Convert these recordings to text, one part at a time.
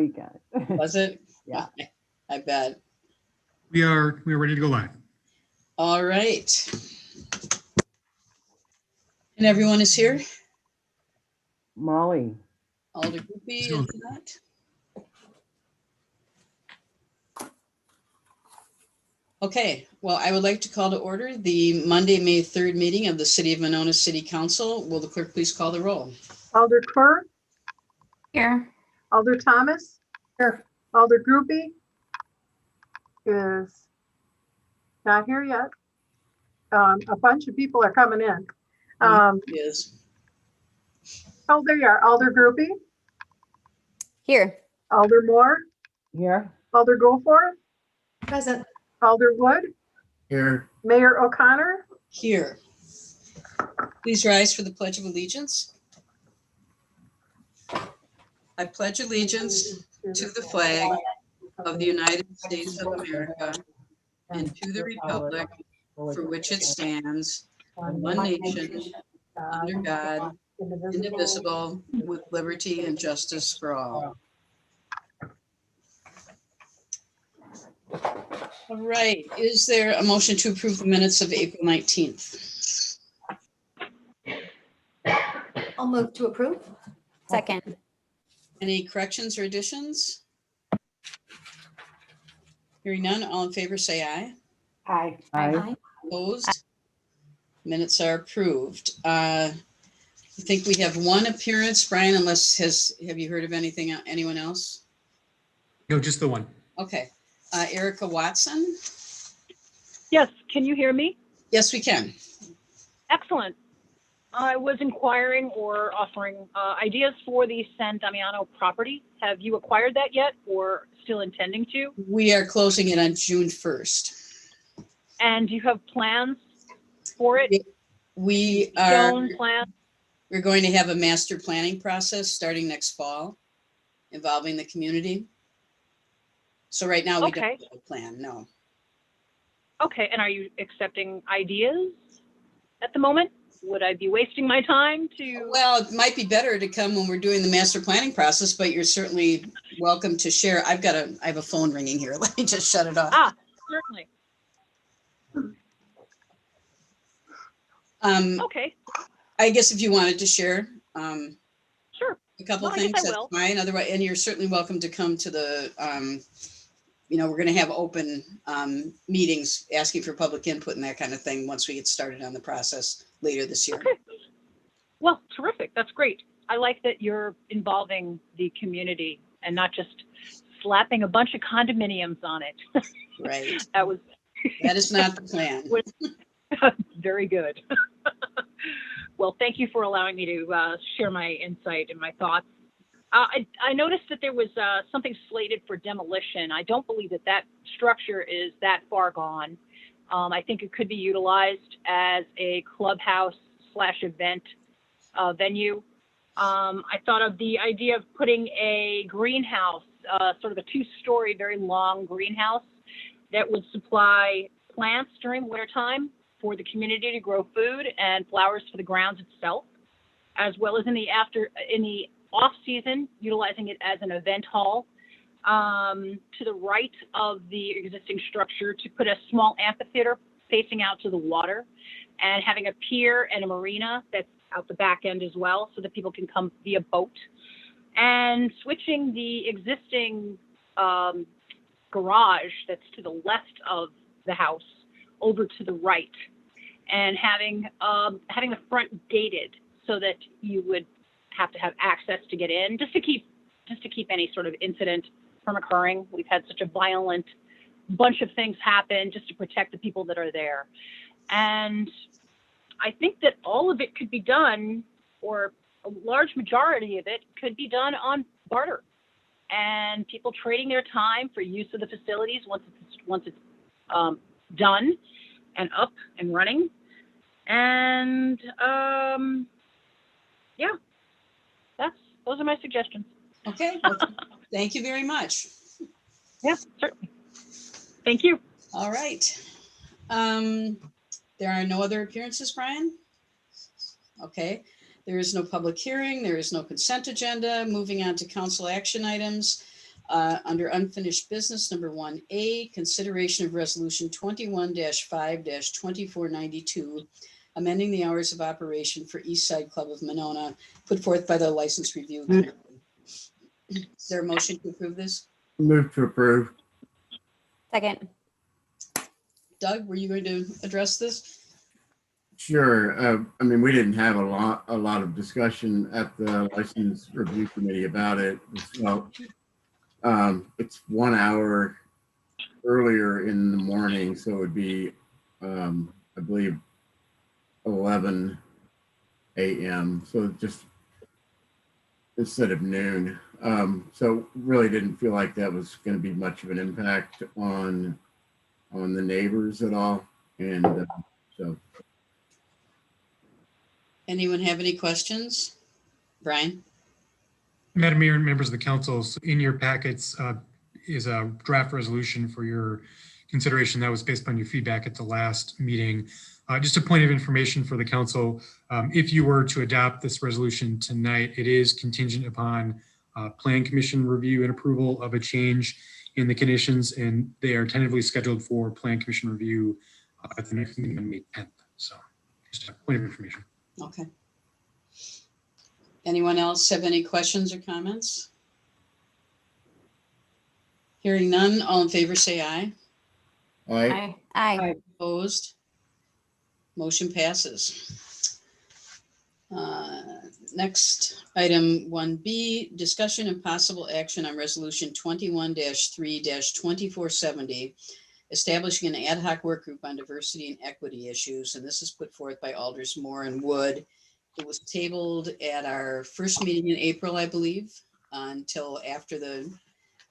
weekend. Was it? Yeah. I bet. We are ready to go live. All right. And everyone is here? Molly. Alder Goopy is not? Okay, well, I would like to call to order the Monday, May 3rd meeting of the City of Winona City Council. Will the clerk please call the roll? Alder Kerr, Here. Alder Thomas, Here. Alder Groupie is not here yet. A bunch of people are coming in. Yes. Oh, there you are. Alder Groupie, Here. Alder Moore, Here. Alder Goforth, Present. Alder Wood, Here. Mayor O'Connor. Here. Please rise for the Pledge of Allegiance. I pledge allegiance to the flag of the United States of America and to the republic for which it stands, one nation, under God, indivisible, with liberty and justice for all. All right, is there a motion to approve the minutes of April 19th? I'll move to approve. Second. Any corrections or additions? Hearing none, all in favor say aye. Aye. Aye. Opposed? Minutes are approved. I think we have one appearance, Brian, have you heard of anyone else? No, just the one. Okay. Erica Watson? Yes, can you hear me? Yes, we can. Excellent. I was inquiring or offering ideas for the San Damiano property. Have you acquired that yet or still intending to? We are closing it on June 1st. And do you have plans for it? We are, Shown plans? we're going to have a master planning process starting next fall involving the community. So right now we don't have a plan, no. Okay, and are you accepting ideas at the moment? Would I be wasting my time to? Well, it might be better to come when we're doing the master planning process, but you're certainly welcome to share. I have a phone ringing here. Let me just shut it off. Ah, certainly. Okay. I guess if you wanted to share Sure. a couple Well, I things, guess I that's will. fine. Otherwise, and you're certainly welcome to come to the, we're going to have open meetings asking for public input and that kind of thing once we get started on the process later this year. Okay. Well, terrific. That's great. I like that you're involving the community and not just slapping a bunch of condominiums on it. Right. That is not the plan. Very good. Well, thank you for allowing me to share my insight and my thoughts. I noticed that there was something slated for demolition. I don't believe that structure is that far gone. I think it could be utilized as a clubhouse / event venue. I thought of the idea of putting a greenhouse, sort of a 2-story, very long greenhouse that would supply plants during wintertime for the community to grow food and flowers for the grounds itself, as well as in the off season, utilizing it as an event hall. To the right of the existing structure, to put a small amphitheater facing out to the water, and having a pier and a marina that's out the back end as well, so that people can come via boat, and switching the existing garage that's to the left of the house over to the right, and having the front gated so that you would have to have access to get in, just to keep any sort of incident from occurring. We've had such a violent bunch of things happen just to protect the people that are there. And I think that all of it could be done, or a large majority of it could be done on barter, and people trading their time for use of the facilities once it's done and up and running. And yeah, those are my suggestions. Okay, well, thank you very much. Yeah, certainly. Thank you. All right. There are no other appearances, Brian? Okay. There is no public hearing. There is no consent agenda. Moving on to council action items. Under unfinished business, number 1A, consideration of resolution 21-5-2492, amending the hours of operation for East Side Club of Winona, put forth by the License Review Committee. Is there a motion to approve this? Move to approve. Second. Doug, were you going to address this? Sure. I mean, we didn't have a lot of discussion at the License Review Committee about it. So it's 1 hour earlier in the morning, so it would be, I believe, 11 a.m. So just instead of noon. So really didn't feel like that was going to be much of an impact on the neighbors at all. And so. Anyone have any questions? Brian? Madam Mayor and members of the council, so in your packets is a draft resolution for your consideration that was based on your feedback at the last meeting. Just a point of information for the council, if you were to adopt this resolution tonight, it is contingent upon Plan Commission review and approval of a change in the conditions, and they are tentatively scheduled for Plan Commission review at the next meeting on May 10th. So just a point of information. Okay. Anyone else have any questions or comments? Hearing none, all in favor say aye. Aye. Aye. Opposed? Motion passes. Next, item 1B, discussion and possible action on resolution 21-3-2470, establishing an ad hoc work group on diversity and equity issues. And this is put forth by Alders Moore and Wood. It was tabled at our first meeting in April, I believe, until after the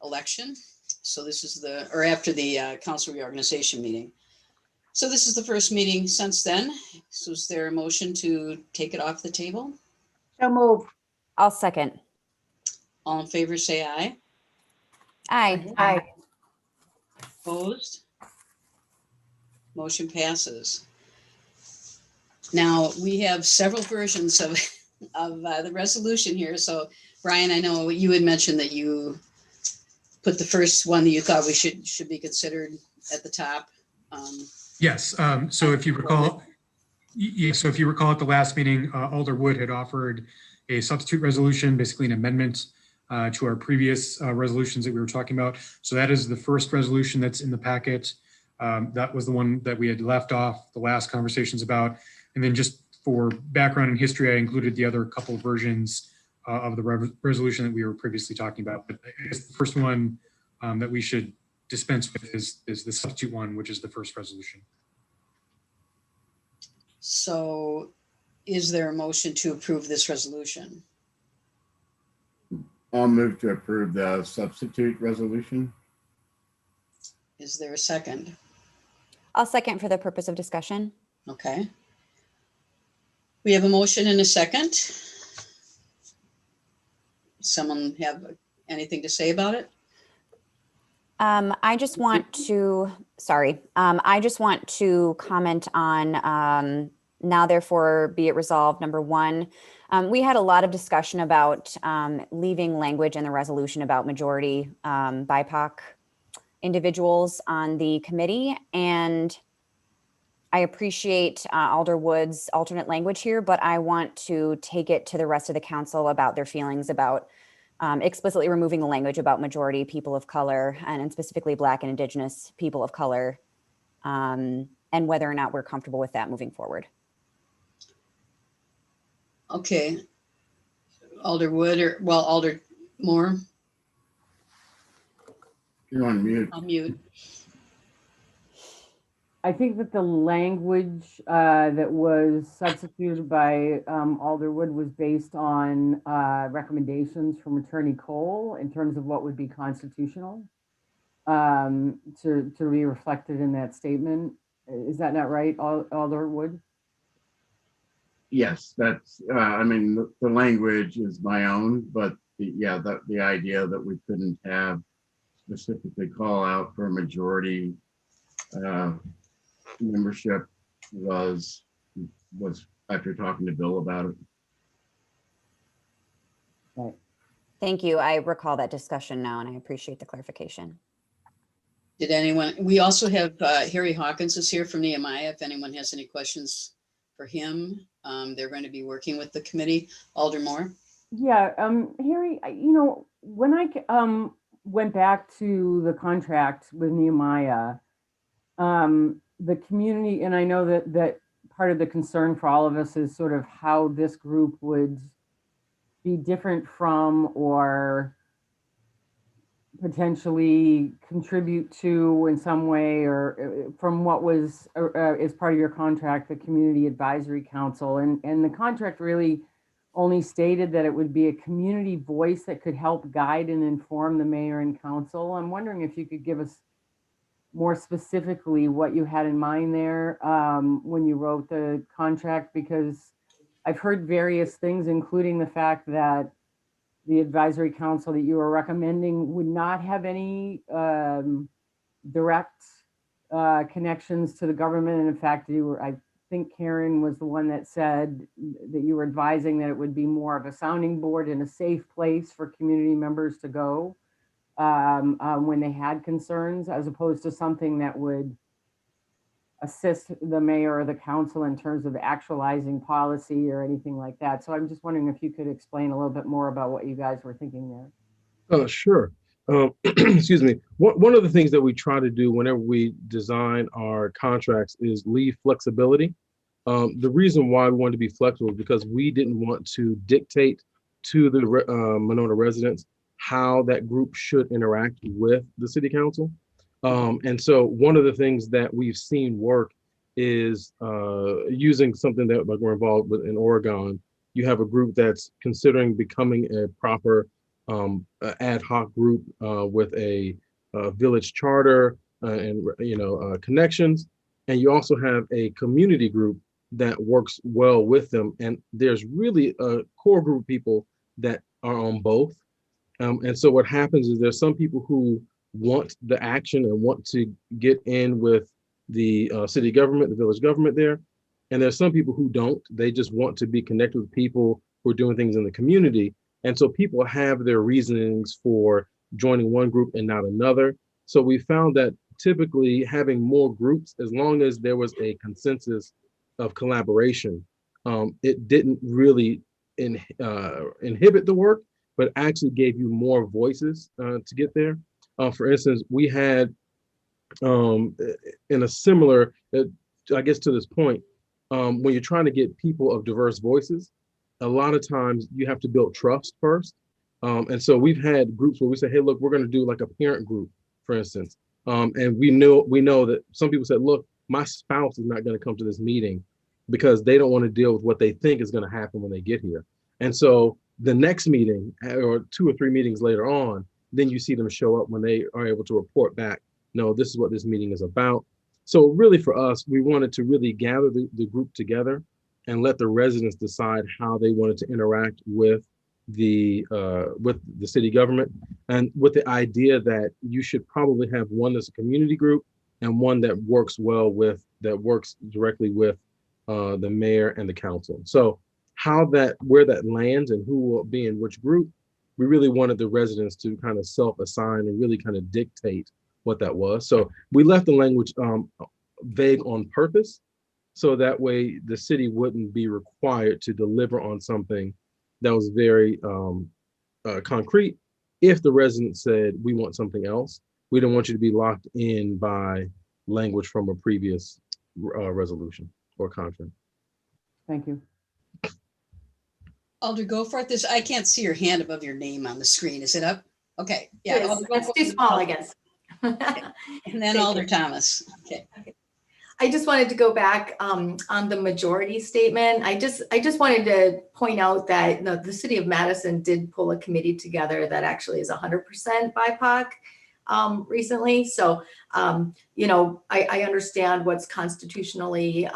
election. So this is or after the council reorganization meeting. So this is the first meeting since then. So is there a motion to take it off the table? So move. I'll second. All in favor, say aye. Aye. Aye. Opposed? Motion passes. Now, we have several versions of the resolution here. So Brian, I know you had mentioned that you put the first one that you thought we should be considered at the top. Yes. So if you recall, at the last meeting, Alder Wood had offered a substitute resolution, basically an amendment to our previous resolutions that we were talking about. So that is the first resolution that's in the packet. That was the one that we had left off the last conversations about. And then just for background and history, I included the other couple of versions of the resolution that we were previously talking about. But I guess the first one that we should dispense with is the substitute one, which is the first resolution. So is there a motion to approve this resolution? I'll move to approve the substitute resolution. Is there a second? I'll second for the purpose of discussion. Okay. We have a motion and a second. Someone have anything to say about it? I just want to comment on now therefore be it resolved, number one, we had a lot of discussion about leaving language in the resolution about majority BIPOC individuals on the committee. And I appreciate Alder Wood's alternate language here, but I want to take it to the rest of the council about their feelings about explicitly removing the language about majority people of color and specifically Black and Indigenous people of color, and whether or not we're comfortable with that moving forward. Okay. Alder Wood Alder Moore. You're on mute. I'll mute. I think that the language that was substituted by Alderwood was based on recommendations from Attorney Cole in terms of what would be constitutional to be reflected in that statement. Is that not right, Alderwood? Yes, that's, I mean, the language is my own, but the idea that we couldn't have specifically call out for a majority membership was after talking to Bill about it. Right. Thank you. I recall that discussion now, and I appreciate the clarification. Did anyone, we also have Harry Hawkins is here from Nehemiah. If anyone has any questions for him, they're going to be working with the committee. Alder Moore. Yeah, Harry, when I went back to the contract with Nehemiah, the community, and I know that part of the concern for all of us is sort of how this group would be different from or potentially contribute to in some way or from what was as part of your contract, the Community Advisory Council. And the contract really only stated that it would be a community voice that could help guide and inform the mayor and council. I'm wondering if you could give us more specifically what you had in mind there when you wrote the contract, because I've heard various things, including the fact that the advisory council that you were recommending would not have any direct connections to the government. And in fact, I think Karen was the one that said that you were advising that it would be more of a sounding board and a safe place for community members to go when they had concerns, as opposed to something that would assist the mayor or the council in terms of actualizing policy or anything like that. So I'm just wondering if you could explain a little bit more about what you guys were thinking there. Sure. Excuse me. One of the things that we try to do whenever we design our contracts is leave flexibility. The reason why we wanted to be flexible is because we didn't want to dictate to the Winona residents how that group should interact with the city council. And so one of the things that we've seen work is using something that like we're involved with in Oregon. You have a group that's considering becoming a proper ad hoc group with a village charter and connections. And you also have a community group that works well with them. And there's really a core group of people that are on both. And so what happens is there's some people who want the action and want to get in with the city government, the village government there. And there's some people who don't. They just want to be connected with people who are doing things in the community. And so people have their reasonings for joining one group and not another. So we found that typically having more groups, as long as there was a consensus of collaboration, it didn't really inhibit the work, but actually gave you more voices to get there. For instance, we had in a similar, I guess to this point, when you're trying to get people of diverse voices, a lot of times you have to build trust first. And so we've had groups where we say, hey, look, we're going to do like a parent group, for instance. And we know that some people said, look, my spouse is not going to come to this meeting because they don't want to deal with what they think is going to happen when they get here. And so the next meeting or 2 or 3 meetings later on, then you see them show up when they are able to report back, no, this is what this meeting is about. So really for us, we wanted to really gather the group together and let the residents decide how they wanted to interact with the city government, and with the idea that you should probably have one that's a community group and one that works directly with the mayor and the council. So where that lands and who will be in which group, we really wanted the residents to kind of self-assign and really kind of dictate what that was. So we left the language vague on purpose, so that way the city wouldn't be required to deliver on something that was very concrete. If the resident said, we want something else, we don't want you to be locked in by language from a previous resolution or contract. Thank you. Alder Goforth, I can't see your hand above your name on the screen. Is it up? Okay. Yeah. Yes, that's too small, I guess. And then Alder Thomas. Okay. I just wanted to go back on the majority statement. I just wanted to point out that the city of Madison did pull a committee together that actually is 100% BIPOC recently. So, I understand what's constitutionally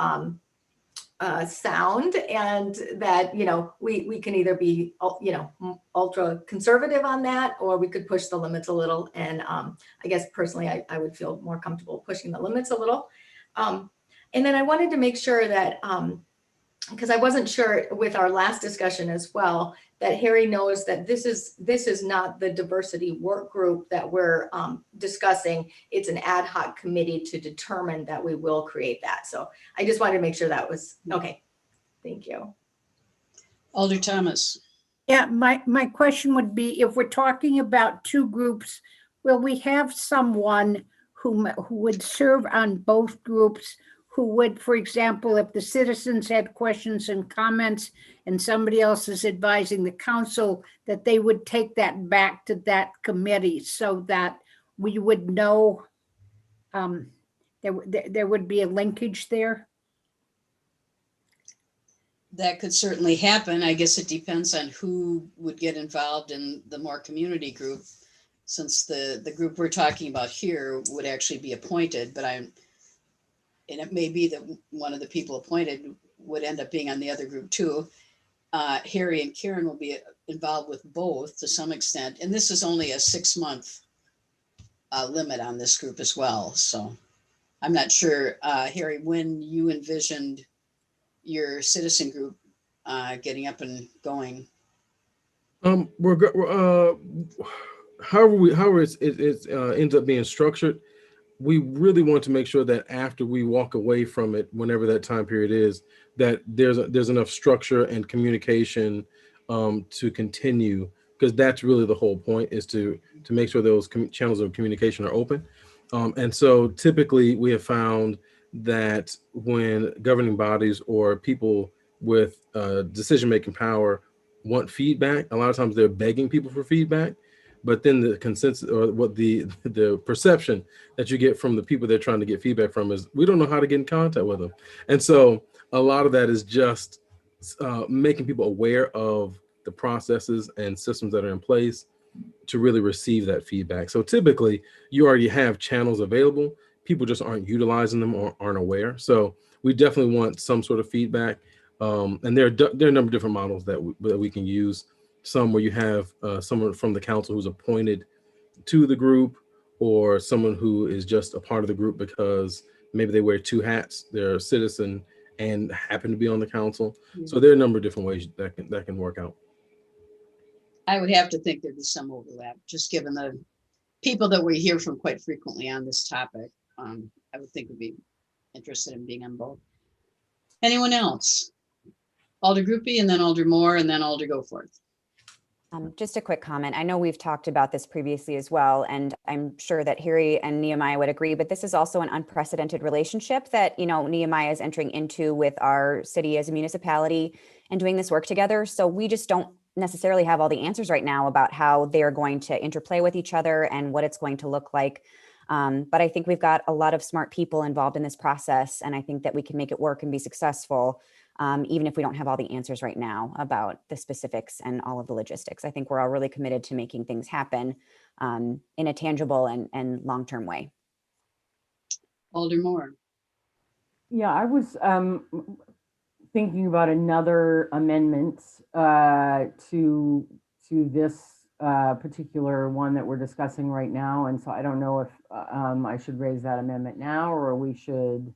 sound, and that, we can either be, ultra conservative on that, or we could push the limits a little. And I guess personally, I would feel more comfortable pushing the limits a little. And then I wanted to make sure that, because I wasn't sure with our last discussion as well, that Harry knows that this is not the diversity work group that we're discussing. It's an ad hoc committee to determine that we will create that. So I just wanted to make sure that was okay. Thank you. Alder Thomas. Yeah, my question would be, if we're talking about two groups, will we have someone who would serve on both groups, who would, for example, if the citizens had questions and comments and somebody else is advising the council, that they would take that back to that committee so that we would know there would be a linkage there? That could certainly happen. I guess it depends on who would get involved in the more community group, since the group we're talking about here would actually be appointed, and it may be that one of the people appointed would end up being on the other group too. Harry and Karen will be involved with both to some extent, and this is only a 6-month limit on this group as well. So I'm not sure, Harry, when you envisioned your citizen group getting up and going. However it ends up being structured, we really want to make sure that after we walk away from it, whenever that time period is, that there's enough structure and communication to continue, because that's really the whole point, is to make sure those channels of communication are open. And so typically we have found that when governing bodies or people with decision-making power want feedback, a lot of times they're begging people for feedback, but then the consensus, or what the perception that you get from the people they're trying to get feedback from, is we don't know how to get in contact with them. And so a lot of that is just making people aware of the processes and systems that are in place to really receive that feedback. So typically you already have channels available, people just aren't utilizing them or aren't aware. So we definitely want some sort of feedback. And there are a number of different models that we can use. Some where you have someone from the council who's appointed to the group, or someone who is just a part of the group because maybe they wear 2 hats. They're a citizen and happen to be on the council. So there are a number of different ways that can work out. I would have to think there'd be some overlap, just given the people that we hear from quite frequently on this topic. I would think would be interested in being on both. Anyone else? Alder Groupie, and then Alder Moore, and then Alder Goforth. Just a quick comment. I know we've talked about this previously as well, and I'm sure that Harry and Nehemiah would agree, but this is also an unprecedented relationship that, Nehemiah is entering into with our city as a municipality and doing this work together. So we just don't necessarily have all the answers right now about how they are going to interplay with each other and what it's going to look like. But I think we've got a lot of smart people involved in this process, and I think that we can make it work and be successful. Even if we don't have all the answers right now about the specifics and all of the logistics. I think we're all really committed to making things happen in a tangible and long-term way. Alder Moore. Yeah, I was thinking about another amendment to this particular one that we're discussing right now. And so I don't know if I should raise that amendment now, or we should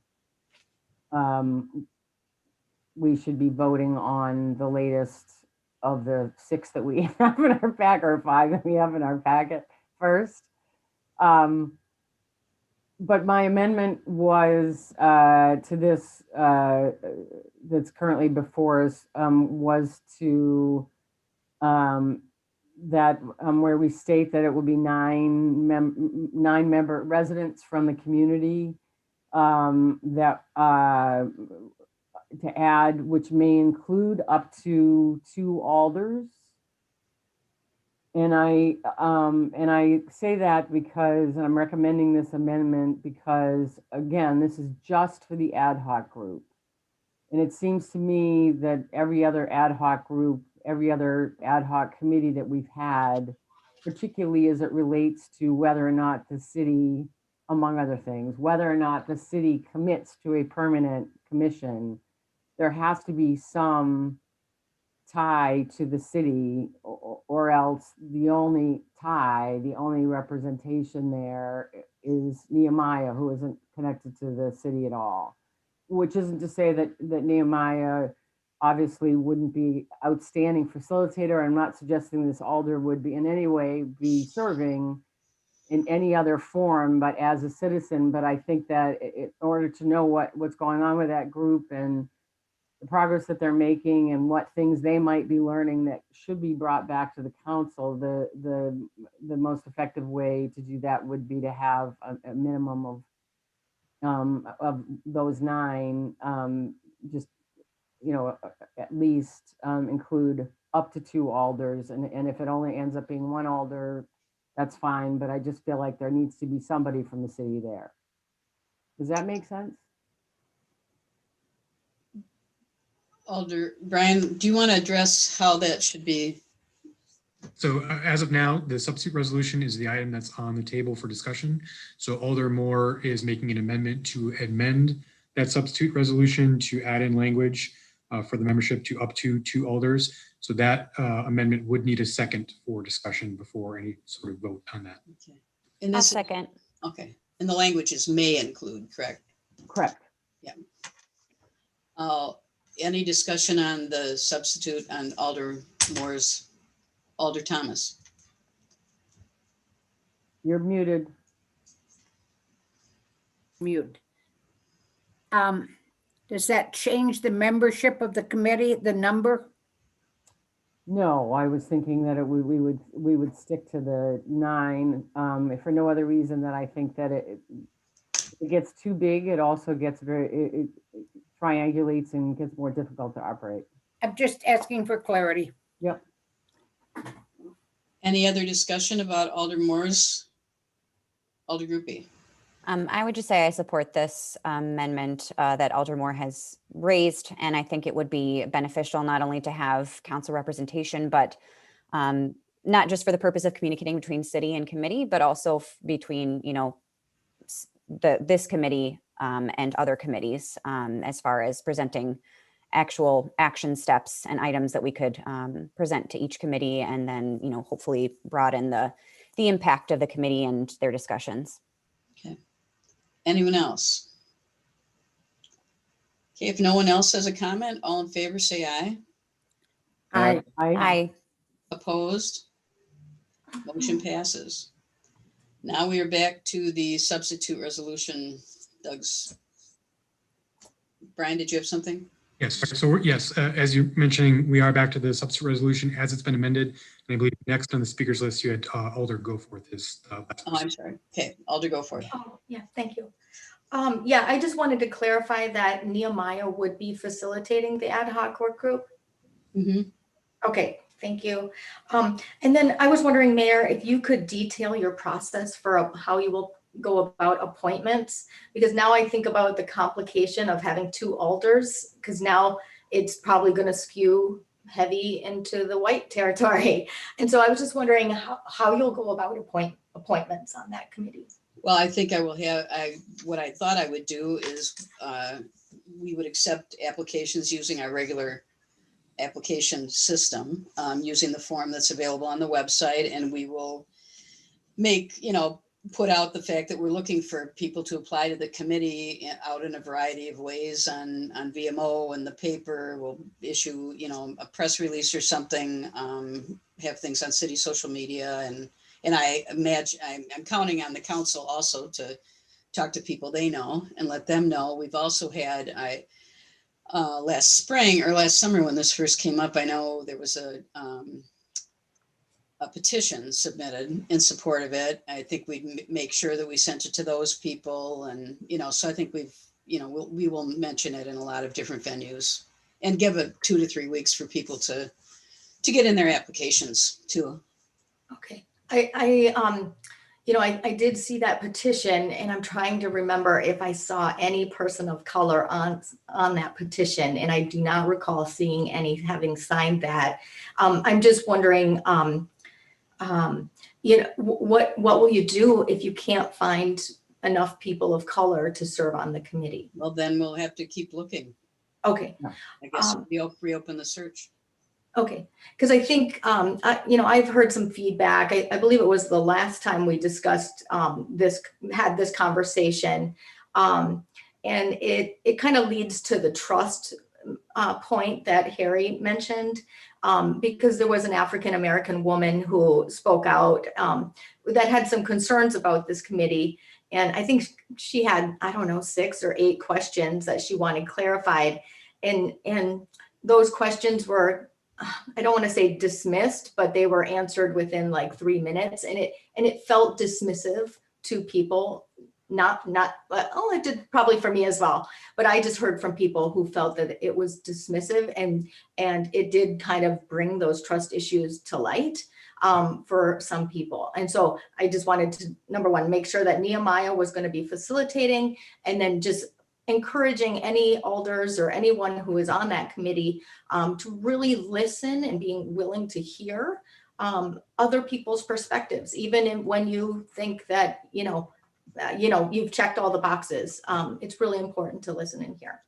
be voting on the latest of the 6 that we have in our pack, or 5 that we have in our packet first. But my amendment was to this that's currently before us, was to where we state that it will be 9 member residents from the community that to add, which may include up to 2 alders. And I say that because, and I'm recommending this amendment because, again, this is just for the ad hoc group. And it seems to me that every other ad hoc group, every other ad hoc committee that we've had, particularly as it relates to whether or not the city, among other things, whether or not the city commits to a permanent commission, there has to be some tie to the city, or else the only representation there is Nehemiah, who isn't connected to the city at all. Which isn't to say that Nehemiah obviously wouldn't be outstanding facilitator. I'm not suggesting this alder would be in any way be serving in any other form, but as a citizen. But I think that in order to know what's going on with that group and the progress that they're making and what things they might be learning that should be brought back to the council, the most effective way to do that would be to have a minimum of those 9, just, you know, at least include up to 2 alders. And if it only ends up being 1 alder, that's fine. But I just feel like there needs to be somebody from the city there. Does that make sense? Alder, Brian, do you want to address how that should be? So as of now, the substitute resolution is the item that's on the table for discussion. So Alder Moore is making an amendment to amend that substitute resolution to add in language for the membership to up to 2 alders. So that amendment would need a second for discussion before any sort of vote on that. Okay. And I'll this, second. okay. And the language is may include, correct? Correct. Yeah. Any discussion on the substitute on Alder Moore's, Alder Thomas? You're muted. Mute. Does that change the membership of the committee, the number? No, I was thinking that we would stick to the 9, if for no other reason that I think that it gets too big. It also gets it triangulates and gets more difficult to operate. I'm just asking for clarity. Yep. Any other discussion about Alder Moore's, Alder Group B? I would just say I support this amendment that Alder Moore has raised, and I think it would be beneficial not only to have council representation, but not just for the purpose of communicating between city and committee, but also between, you know, this committee and other committees as far as presenting actual action steps and items that we could present to each committee, and then, you know, hopefully broaden the impact of the committee and their discussions. Okay. Anyone else? Okay, if no one else has a comment, all in favor, say aye. Aye. Aye. Opposed? Motion passes. Now we are back to the substitute resolution. Doug's. Brian, did you have something? Yes. So yes, as you're mentioning, we are back to the substitute resolution as it's been amended. And I believe next on the speakers list, you had Alder Goforth. I'm sorry. Okay, Alder, go for it. Oh, yeah, thank you. Yeah, I just wanted to clarify that Nehemiah would be facilitating the ad hoc work group. Mm-hmm. Okay, thank you. And then I was wondering, Mayor, if you could detail your process for how you will go about appointments, because now I think about the complication of having 2 alders, because now it's probably going to skew heavy into the white territory. And so I was just wondering how you'll go about appointments on that committee. Well, I think I will have, what I thought I would do is we would accept applications using our regular application system, using the form that's available on the website. And we will make, you know, put out the fact that we're looking for people to apply to the committee out in a variety of ways on VMO and the paper. We'll issue, you know, a press release or something, have things on city social media. And I imagine I'm counting on the council also to talk to people they know and let them know. We've also had, last spring or last summer when this first came up, I know there was a petition submitted in support of it. I think we'd make sure that we sent it to those people, and, you know, so I think we've, you know, we will mention it in a lot of different venues and give it 2 to 3 weeks for people to get in their applications too. Okay. You know, I did see that petition, and I'm trying to remember if I saw any person of color on that petition, and I do not recall seeing any having signed that. I'm just wondering, you know, what will you do if you can't find enough people of color to serve on the committee? Well, then we'll have to keep looking. Okay. I guess we'll reopen the search. Okay, because I think, you know, I've heard some feedback. I believe it was the last time we discussed had this conversation. And it kind of leads to the trust point that Harry mentioned, because there was an African-American woman who spoke out that had some concerns about this committee. And I think she had, I don't know, 6 or 8 questions that she wanted clarified. And those questions were, I don't want to say dismissed, but they were answered within like 3 minutes. And it felt dismissive to people. Oh, it did probably for me as well. But I just heard from people who felt that it was dismissive, and it did kind of bring those trust issues to light for some people. And so I just wanted to, number one, make sure that Nehemiah was going to be facilitating, and then just encouraging any alders or anyone who is on that committee to really listen and being willing to hear other people's perspectives, even when you think that, you've checked all the boxes. It's really important to listen and hear.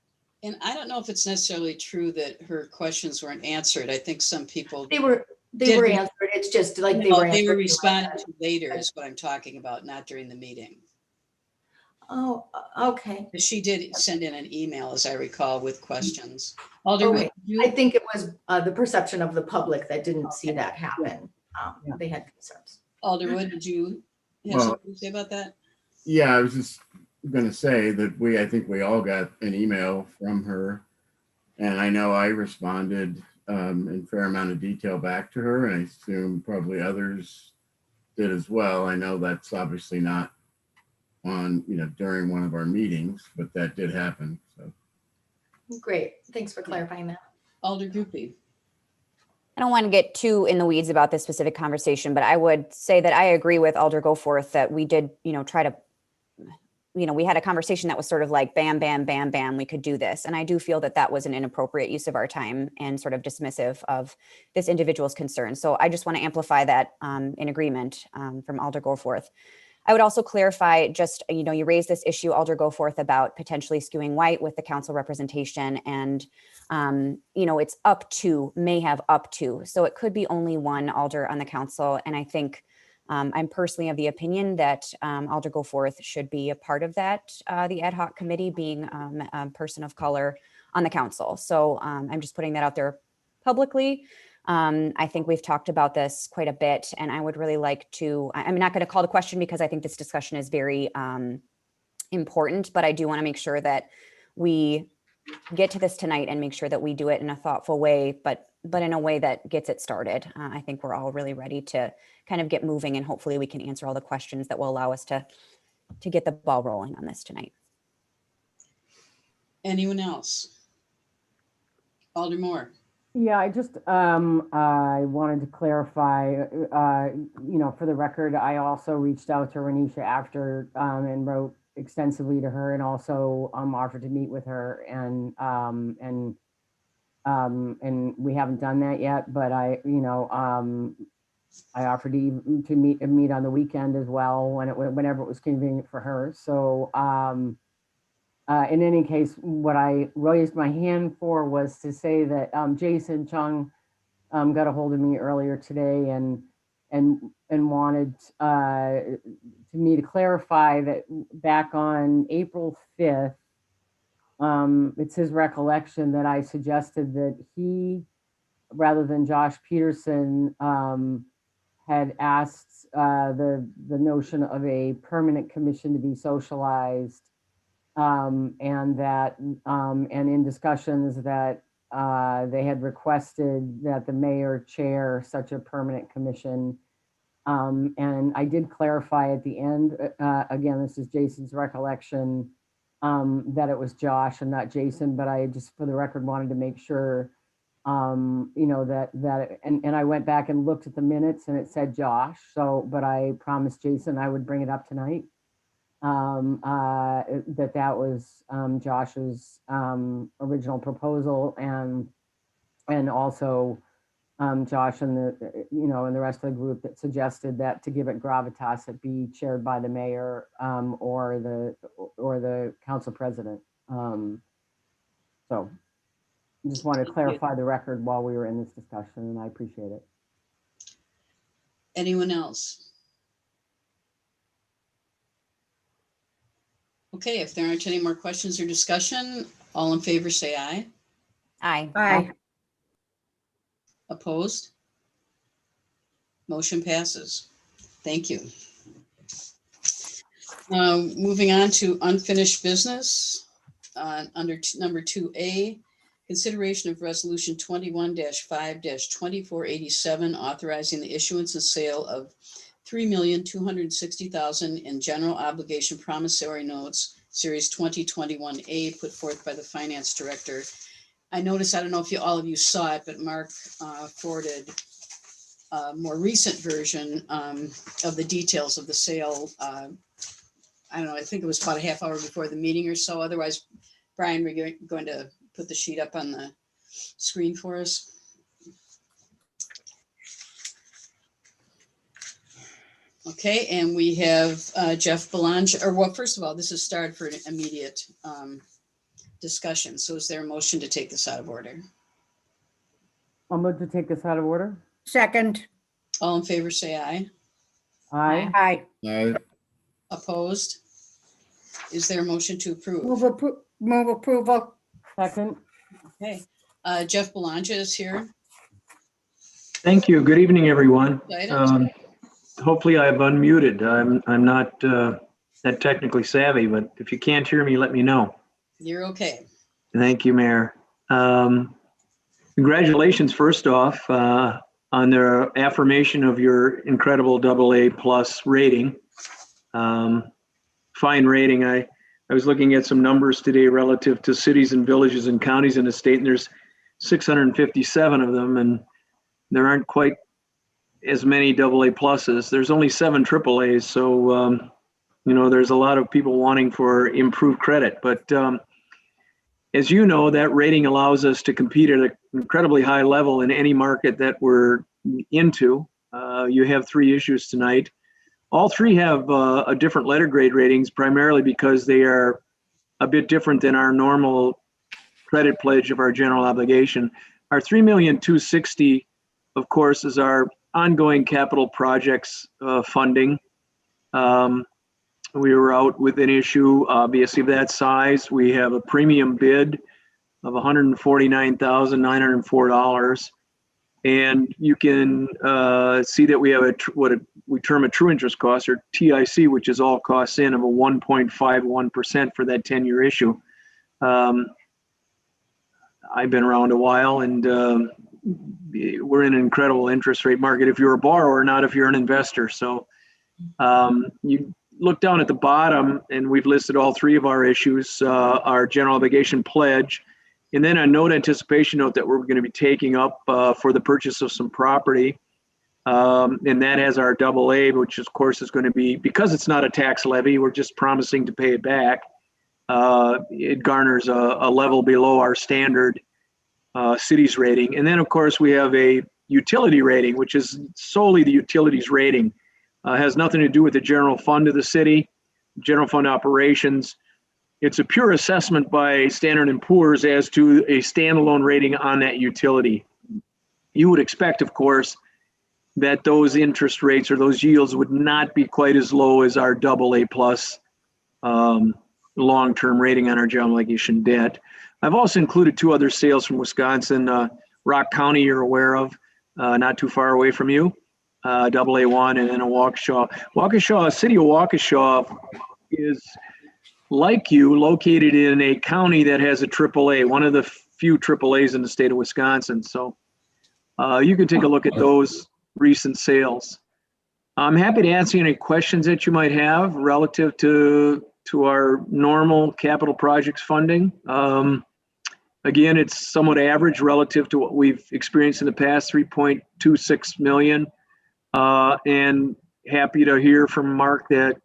And I don't know if it's necessarily true that her questions weren't answered. I think some people They were answered. It's just like they were responded to later is what I'm talking about, not during the meeting. Oh, okay. She did send in an email, as I recall, with questions. Alderwood, I think it was the perception of the public that didn't see that happen. They had concerns. Alderwood, did you have something to say about that? Yeah, I was just going to say that I think we all got an email from her, and I know I responded in fair amount of detail back to her, and I assume probably others did as well. I know that's obviously not on, during one of our meetings, but that did happen. So great. Thanks for clarifying that. Alder Groupie. I don't want to get too in the weeds about this specific conversation, but I would say that I agree with Alder Goforth that we did, try to, we had a conversation that was sort of like, bam, bam, bam, bam, we could do this. And I do feel that that was an inappropriate use of our time and sort of dismissive of this individual's concerns. So I just want to amplify that in agreement from Alder Goforth. I would also clarify just, you raised this issue, Alder Goforth, about potentially skewing white with the council representation, and, it's may have up to. So it could be only one alder on the council. And I think I'm personally of the opinion that Alder Goforth should be a part of that, the ad hoc committee, being a person of color on the council. So I'm just putting that out there publicly. I think we've talked about this quite a bit, and I would really like to, I'm not going to call the question because I think this discussion is very important, but I do want to make sure that we get to this tonight and make sure that we do it in a thoughtful way, but in a way that gets it started. I think we're all really ready to kind of get moving, and hopefully we can answer all the questions that will allow us to get the ball rolling on this tonight. Anyone else? Alder Moore. Yeah, I just, I wanted to clarify, for the record, I also reached out to Renisha after and wrote extensively to her, and also offered to meet with her, and we haven't done that yet, but I offered to meet on the weekend as well, whenever it was convenient for her. So, in any case, what I raised my hand for was to say that Jason Chung got a hold of me earlier today and wanted me to clarify that back on April 5th, it's his recollection that I suggested that he, rather than Josh Peterson, had asked the notion of a permanent commission to be socialized. And that, and in discussions that they had requested that the mayor chair such a permanent commission. And I did clarify at the end, again, this is Jason's recollection, that it was Josh and not Jason, but I just, for the record, wanted to make sure, and I went back and looked at the minutes and it said Josh. So, but I promised Jason I would bring it up tonight. That was Josh's original proposal, and also Josh and and the rest of the group that suggested that to give it gravitas, it be chaired by the mayor or the council president. So just want to clarify the record while we were in this discussion, and I appreciate it. Anyone else? Okay, if there aren't any more questions or discussion, all in favor say aye. Aye. Aye. Opposed? Motion passes. Thank you. Moving on to unfinished business, under number 2A, consideration of resolution 21-5-2487, authorizing the issuance and sale of 3,260,000 in general obligation promissory notes, series 2021A, put forth by the finance director. I noticed, I don't know if all of you saw it, but Mark forwarded a more recent version of the details of the sale. I don't know, I think it was about a half hour before the meeting or so. Otherwise, Brian, we're going to put the sheet up on the screen for us. Okay, and we have Jeff Belanger, or well, first of all, this is started for an immediate discussion. So is there a motion to take this out of order? I'll move to take this out of order. Second. All in favor, say aye. Aye. Aye. Opposed? Is there a motion to approve? Move approval. Second. Okay, Jeff Belanger is here. Thank you. Good evening, everyone. Items. Hopefully I've unmuted. I'm not that technically savvy, but if you can't hear me, let me know. You're okay. Thank you, Mayor. Congratulations, first off, on the affirmation of your incredible AA+ rating. Fine rating. I was looking at some numbers today relative to cities and villages and counties in the state, and there's 657 of them, and there aren't quite as many AA pluses. There's only 7 AAAs, so there's a lot of people wanting for improved credit. But as you know, that rating allows us to compete at an incredibly high level in any market that we're into. You have 3 issues tonight. All 3 have a different letter grade ratings, primarily because they are a bit different than our normal credit pledge of our general obligation. Our $3,260,000, of course, is our ongoing capital projects funding. We were out with an issue, obviously, of that size. We have a premium bid of $149,904. And you can see that we have what we term a true interest cost, or TIC, which is all costs in, of a 1.51% for that 10-year issue. I've been around a while, and we're in an incredible interest rate market if you're a borrower, not if you're an investor. So you look down at the bottom, and we've listed all 3 of our issues, our general obligation pledge, and then a note anticipation note that we're going to be taking up for the purchase of some property. And that has our AA, which of course is going to be, because it's not a tax levy, we're just promising to pay it back. It garners a level below our standard cities rating. And then of course we have a utility rating, which is solely the utilities rating. Has nothing to do with the general fund of the city, general fund operations. It's a pure assessment by Standard & Poor's as to a standalone rating on that utility. You would expect, of course, that those interest rates or those yields would not be quite as low as our AA+ long-term rating on our general obligation debt. I've also included 2 other sales from Wisconsin, Rock County you're aware of, not too far away from you, AA1, and then a Waukesha. Waukesha, city of Waukesha is, like you, located in a county that has a AAA, one of the few AAAs in the state of Wisconsin. So you can take a look at those recent sales. I'm happy to answer any questions that you might have relative to our normal capital projects funding. Again, it's somewhat average relative to what we've experienced in the past, $3.26 million. And happy to hear from Mark that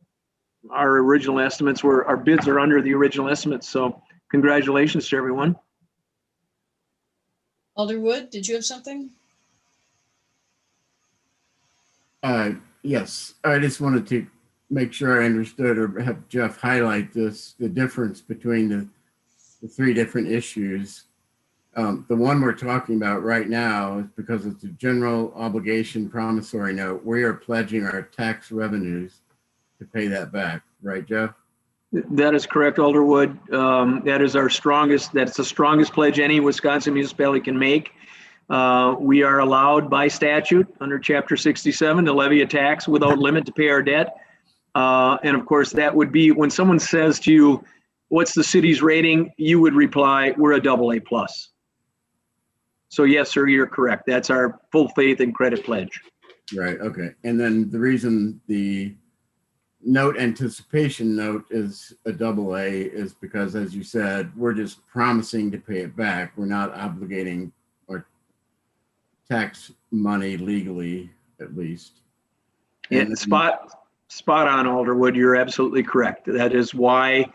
our original estimates our bids are under the original estimates. So congratulations to everyone. Alder Wood, did you have something? Yes, I just wanted to make sure I understood, or have Jeff highlight this, the difference between the 3 different issues. The one we're talking about right now is because it's a general obligation promissory note. We are pledging our tax revenues to pay that back, right, Jeff? That is correct, Alderwood. That is our strongest, that's the strongest pledge any Wisconsin municipality can make. We are allowed by statute under Chapter 67 to levy a tax without limit to pay our debt. And of course, that would be when someone says to you, what's the city's rating? You would reply, we're a AA+. So yes, sir, you're correct. That's our full faith and credit pledge. Right, okay. And then the reason the note anticipation note is a AA is because, as you said, we're just promising to pay it back. We're not obligating our tax money legally, at least. And And spot on, Alderwood. You're absolutely correct. That is why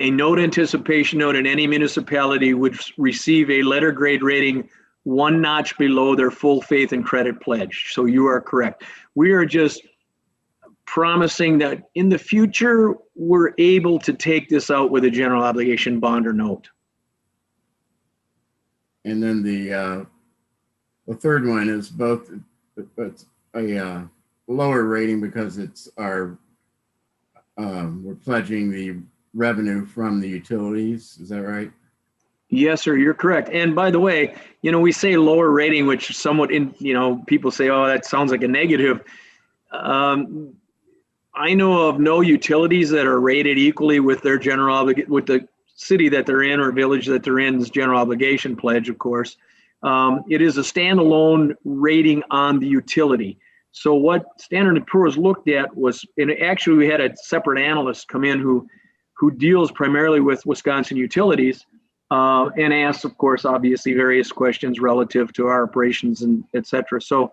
a note anticipation note in any municipality would receive a letter grade rating one notch below their full faith and credit pledge. So you are correct. We are just promising that in the future, we're able to take this out with a general obligation bond or note. and then the third one is both, it's a lower rating because it's our, we're pledging the revenue from the utilities. Is that right? Yes, sir, you're correct. And by the way, we say lower rating, which somewhat people say, oh, that sounds like a negative. I know of no utilities that are rated equally with their with the city that they're in or village that they're in's general obligation pledge, of course. It is a standalone rating on the utility. So what Standard & Poor's looked at was, and actually we had a separate analyst come in who deals primarily with Wisconsin utilities, and asks, of course, obviously various questions relative to our operations and et cetera. So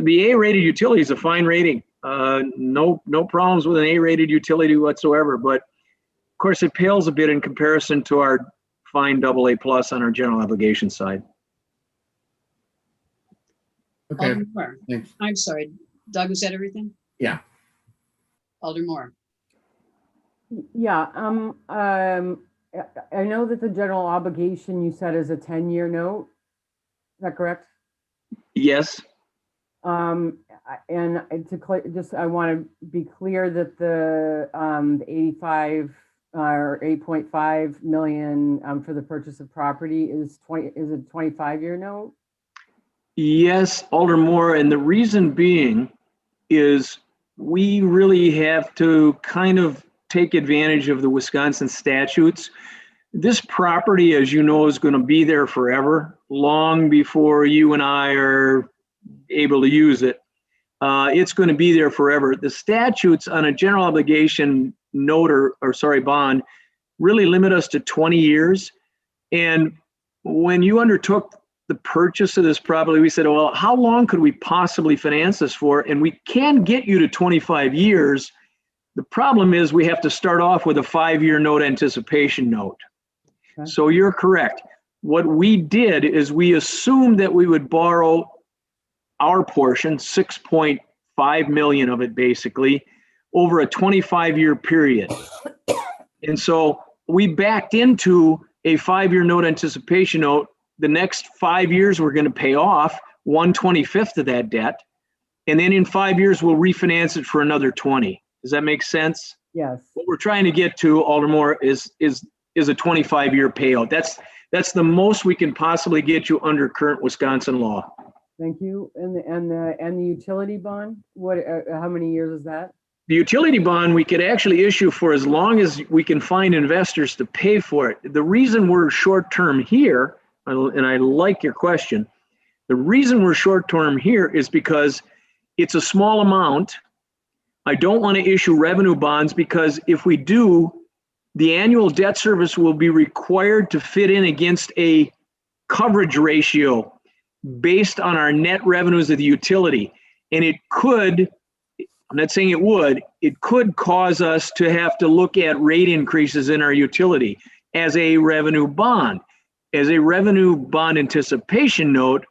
the A-rated utility is a fine rating. No problems with an A-rated utility whatsoever, but of course it pales a bit in comparison to our fine AA+ on our general obligation side. Okay, Alder Moore. thanks. I'm sorry, Doug, was that everything? Yeah. Alder Moore. Yeah, I know that the general obligation you said is a 10-year note. Is that correct? Yes. And I want to be clear that the 85 or 8.5 million for the purchase of property is a 25-year note. Yes, Alder Moore, and the reason being is we really have to kind of take advantage of the Wisconsin statutes. This property, as you know, is going to be there forever, long before you and I are able to use it. It's going to be there forever. The statutes on a general obligation note or bond really limit us to 20 years. And when you undertook the purchase of this property, we said, well, how long could we possibly finance this for? And we can get you to 25 years. The problem is we have to start off with a 5-year note anticipation note. Okay. So you're correct. What we did is we assumed that we would borrow our portion, 6.5 million of it basically, over a 25-year period. And so we backed into a 5-year note anticipation note. The next 5 years we're going to pay off 1/25 of that debt. And then in 5 years we'll refinance it for another 20. Does that make sense? Yes. What we're trying to get to, Alder Moore, is a 25-year payout. That's the most we can possibly get you under current Wisconsin law. Thank you. And the utility bond, what? How many years is that? The utility bond we could actually issue for as long as we can find investors to pay for it. The reason we're short-term here, and I like your question, the reason we're short-term here is because it's a small amount. I don't want to issue revenue bonds because if we do, the annual debt service will be required to fit in against a coverage ratio based on our net revenues of the utility. And it could, I'm not saying it would, it could cause us to have to look at rate increases in our utility as a revenue bond. As a revenue bond anticipation note,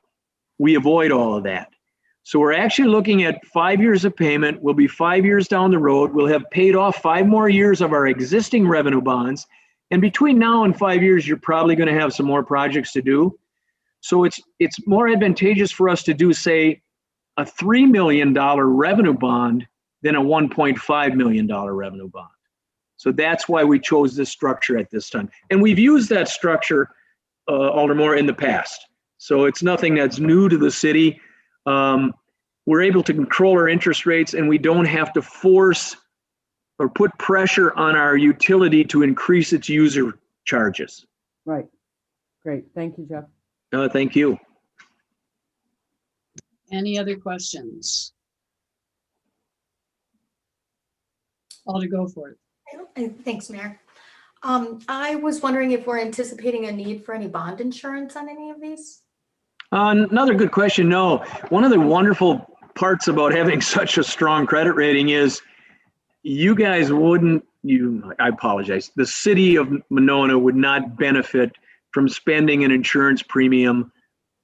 we avoid all of that. So we're actually looking at 5 years of payment. We'll be 5 years down the road. We'll have paid off 5 more years of our existing revenue bonds. And between now and 5 years, you're probably going to have some more projects to do. So it's more advantageous for us to do, say, a $3 million revenue bond than a $1.5 million revenue bond. So that's why we chose this structure at this time. And we've used that structure, Aldermore, in the past. So it's nothing that's new to the city. We're able to control our interest rates, and we don't have to force or put pressure on our utility to increase its user charges. Right. Great. Thank you, Jeff. Thank you. Any other questions? Alder, go for it. Thanks, Mayor. I was wondering if we're anticipating a need for any bond insurance on any of these? Another good question. No, one of the wonderful parts about having such a strong credit rating is you guys I apologize. The city of Winona would not benefit from spending an insurance premium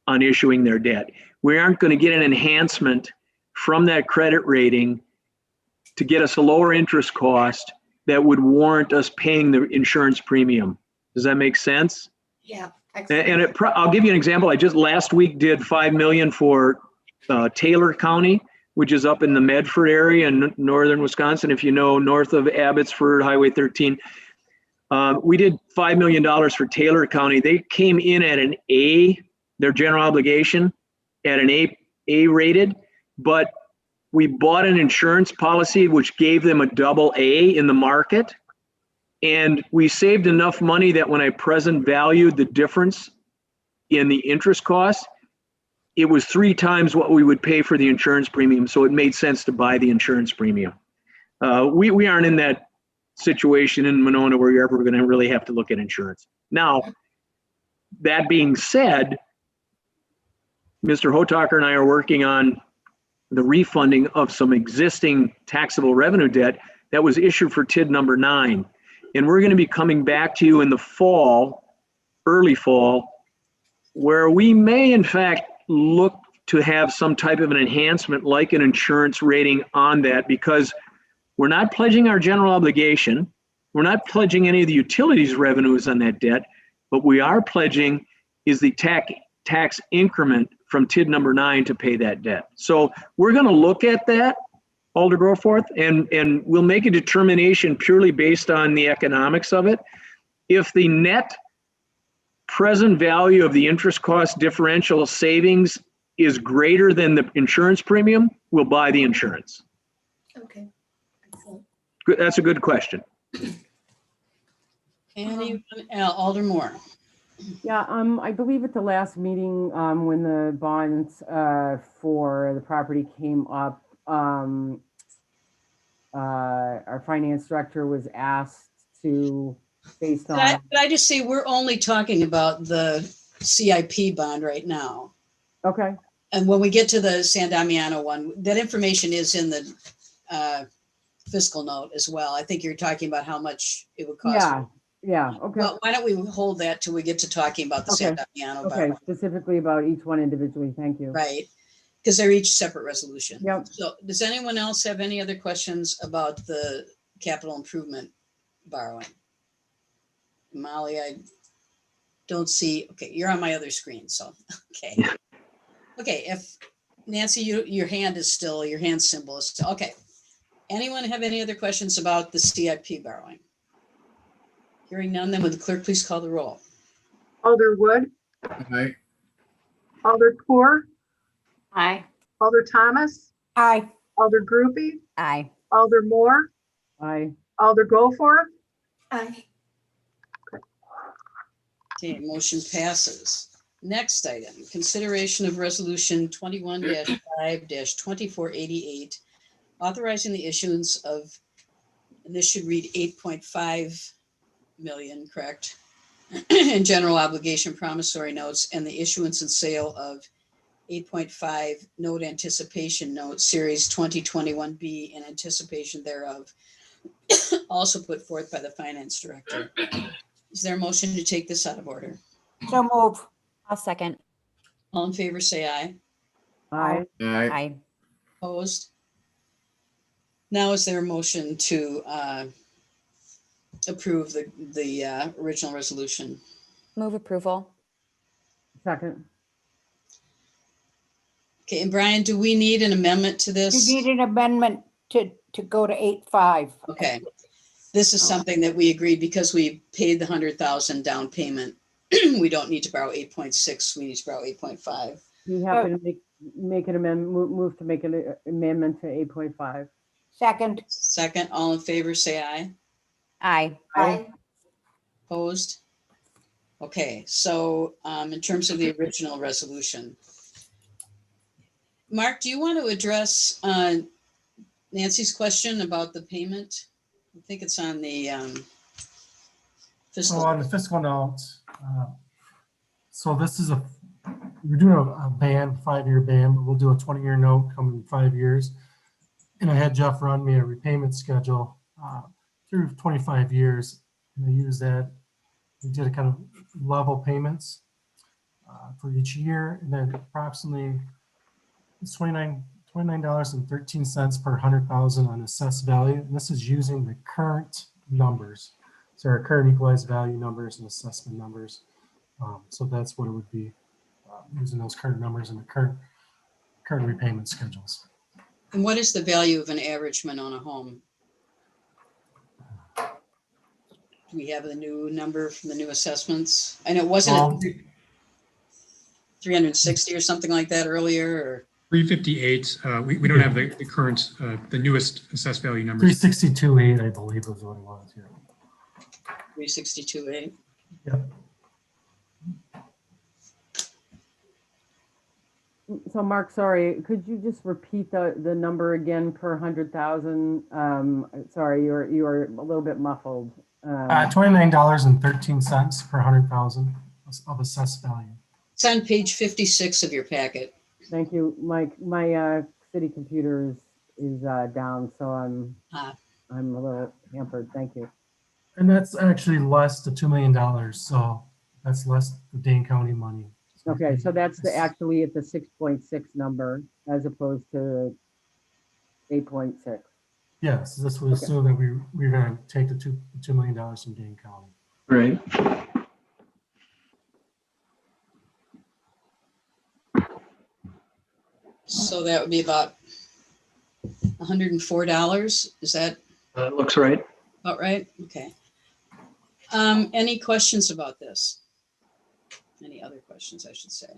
on issuing their debt. We aren't going to get an enhancement from that credit rating to get us a lower interest cost that would warrant us paying the insurance premium. Does that make sense? Yeah. And I'll give you an example. I just last week did $5 million for Taylor County, which is up in the Medford area in northern Wisconsin. If you know, north of Abbotsford, Highway 13. We did $5 million for Taylor County. They came in at an A, their general obligation, at an A rated, but we bought an insurance policy which gave them a AA in the market. And we saved enough money that when I present valued the difference in the interest cost, it was 3 times what we would pay for the insurance premium. So it made sense to buy the insurance premium. We aren't in that situation in Winona where you're ever going to really have to look at insurance. Now, that being said, Mr. Hotaker and I are working on the refunding of some existing taxable revenue debt that was issued for TID number 9. And we're going to be coming back to you in the fall, early fall, where we may in fact look to have some type of an enhancement like an insurance rating on that, because we're not pledging our general obligation. We're not pledging any of the utilities revenues on that debt, but we are pledging is the tax increment from TID number 9 to pay that debt. So we're going to look at that, Alder Groforth, and we'll make a determination purely based on the economics of it. If the net present value of the interest cost differential savings is greater than the insurance premium, we'll buy the insurance. Okay. Excellent. Good. That's a good question. Anyone else? Alder Moore. Yeah, I believe at the last meeting, when the bonds for the property came up, our finance director was asked to, based on. But I just say we're only talking about the CIP bond right now. Okay. And when we get to the San Damiano one, that information is in the fiscal note as well. I think you're talking about how much it would cost. Yeah. Yeah. Okay. Well, why don't we hold that till we get to talking about the San Damiano Okay. bond? Specifically about each one individually. Thank you. Right. Because they're each separate resolution. Yep. So does anyone else have any other questions about the capital improvement borrowing? Molly, I don't see, okay, you're on my other screen, so, okay. Okay, if Nancy, your hand symbol is still, okay. Anyone have any other questions about the CIP borrowing? Hearing none, then would the clerk please call the roll? Alder Wood, Aye. Alder Poor, Aye. Alder Thomas, Aye. Alder Groupie, Aye. Alder Moore, Aye. Alder Goforth. Aye. Okay, motion passes. Next item, consideration of resolution 21-5-2488, authorizing the issuance of, and this should read 8.5 million, correct? In general obligation promissory notes and the issuance and sale of 8.5 note anticipation notes, series 2021B in anticipation thereof, also put forth by the finance director. Is there a motion to take this out of order? So move. I'll second. All in favor, say aye. Aye. Aye. Aye. Opposed? Now is there a motion to approve the original resolution? Move approval. Second. Okay, and Brian, do we need an amendment to this? You need an amendment to go to 8.5. Okay. This is something that we agreed because we paid the 100,000 down payment. We don't need to borrow 8.6, we need to borrow 8.5. You happy to make an amendment, move to make an amendment to 8.5? Second. Second, all in favor, say aye. Aye. Aye. Opposed? Okay, so in terms of the original resolution. Mark, do you want to address Nancy's question about the payment? I think it's on the fiscal. So on the fiscal notes, so this is we're doing a ban, 5-year ban, but we'll do a 20-year note coming in 5 years. And I had Jeff run me a repayment schedule through 25 years. And I used that. We did a kind of level payments for each year. And then approximately it's $29.13 per 100,000 on assessed value. And this is using the current numbers. So our current equalized value numbers and assessment numbers. So that's what it would be, using those current numbers and the current repayment schedules. And what is the value of an Averageman on a home? Do we have the new number from the new assessments? I know it wasn't 360 or something like that earlier, or 358. We don't have the current, the newest assessed value numbers. 362.8, I believe, was what it was here. 362.8. Yep. So Mark, sorry, could you just repeat the number again per 100,000? Sorry, you are a little bit muffled. $29.13 per 100,000 of assessed value. It's on page 56 of your packet. Thank you. My city computer is down, so I'm a little hampered. Thank you. And that's actually less than $2 million. So that's less the Dane County money. Okay, so that's actually at the 6.6 number as opposed to 8.6. Yes, this would assume that we're going to take the $2 million from Dane County. Right. So that would be about $104. Is that Looks right. about right? Okay. Any questions about this? Any other questions, I should say?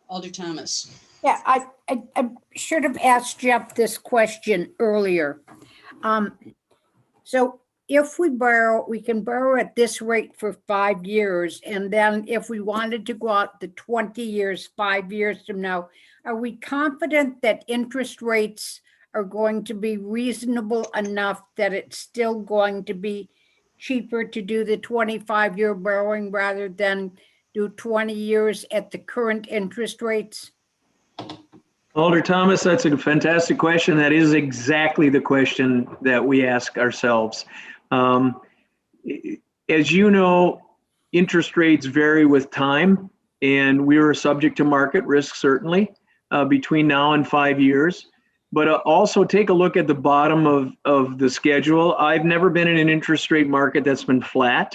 Alder Thomas. Yeah, I should have asked Jeff this question earlier. So if we borrow, we can borrow at this rate for 5 years. And then if we wanted to go out the 20 years, 5 years from now, are we confident that interest rates are going to be reasonable enough that it's still going to be cheaper to do the 25-year borrowing rather than do 20 years at the current interest rates? Alder Thomas, that's a fantastic question. That is exactly the question that we ask ourselves. As you know, interest rates vary with time, and we are subject to market risk, certainly, between now and 5 years. But also take a look at the bottom of the schedule. I've never been in an interest rate market that's been flat.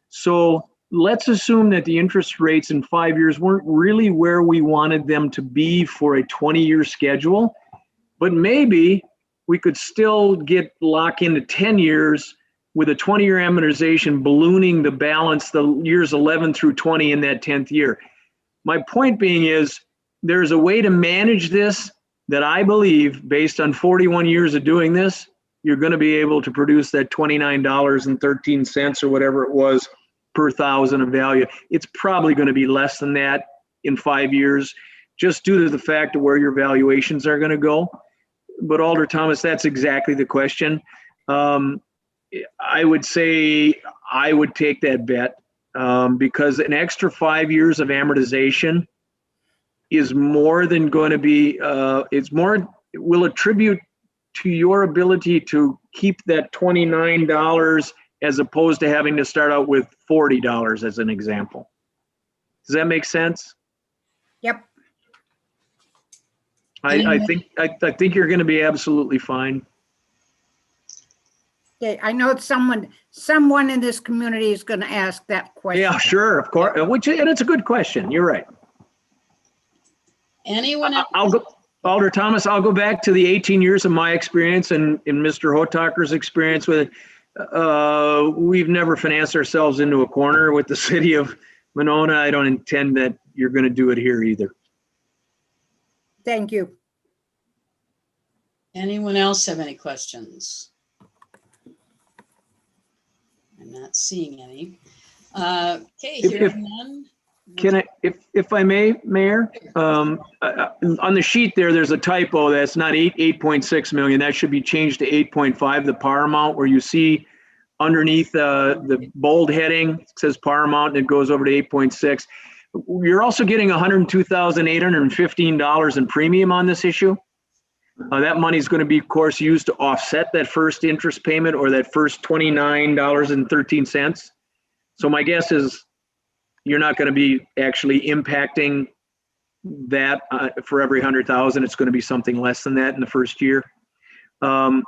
So let's assume that the interest rates in 5 years weren't really where we wanted them to be for a 20-year schedule, but maybe we could still lock into 10 years with a 20-year amortization ballooning the balance, the years 11 through 20 in that 10th year. My point being is there's a way to manage this that I believe, based on 41 years of doing this, you're going to be able to produce that $29.13 or whatever it was per thousand of value. It's probably going to be less than that in 5 years, just due to the fact of where your valuations are going to go. But Alder Thomas, that's exactly the question. I would say I would take that bet because an extra 5 years of amortization is more than going to be, will attribute to your ability to keep that $29 as opposed to having to start out with $40 as an example. Does that make sense? Yep. I think you're going to be absolutely fine. Okay, I know someone in this community is going to ask that question. Yeah, sure, of course. And it's a good question. You're right. Anyone else? Alder Thomas, I'll go back to the 18 years of my experience and Mr. Hotaker's experience with it. We've never financed ourselves into a corner with the city of Winona. I don't intend that you're going to do it here either. Thank you. Anyone else have any questions? I'm not seeing any. Okay, hearing none. Can I, if I may, Mayor, on the sheet there's a typo. That's not 8.6 million. That should be changed to 8.5, the par amount, where you see underneath the bold heading, it says par amount, and it goes over to 8.6. You're also getting $102,815 in premium on this issue. That money is going to be, of course, used to offset that first interest payment or that first $29.13. So my guess is you're not going to be actually impacting that for every 100,000. It's going to be something less than that in the first year. And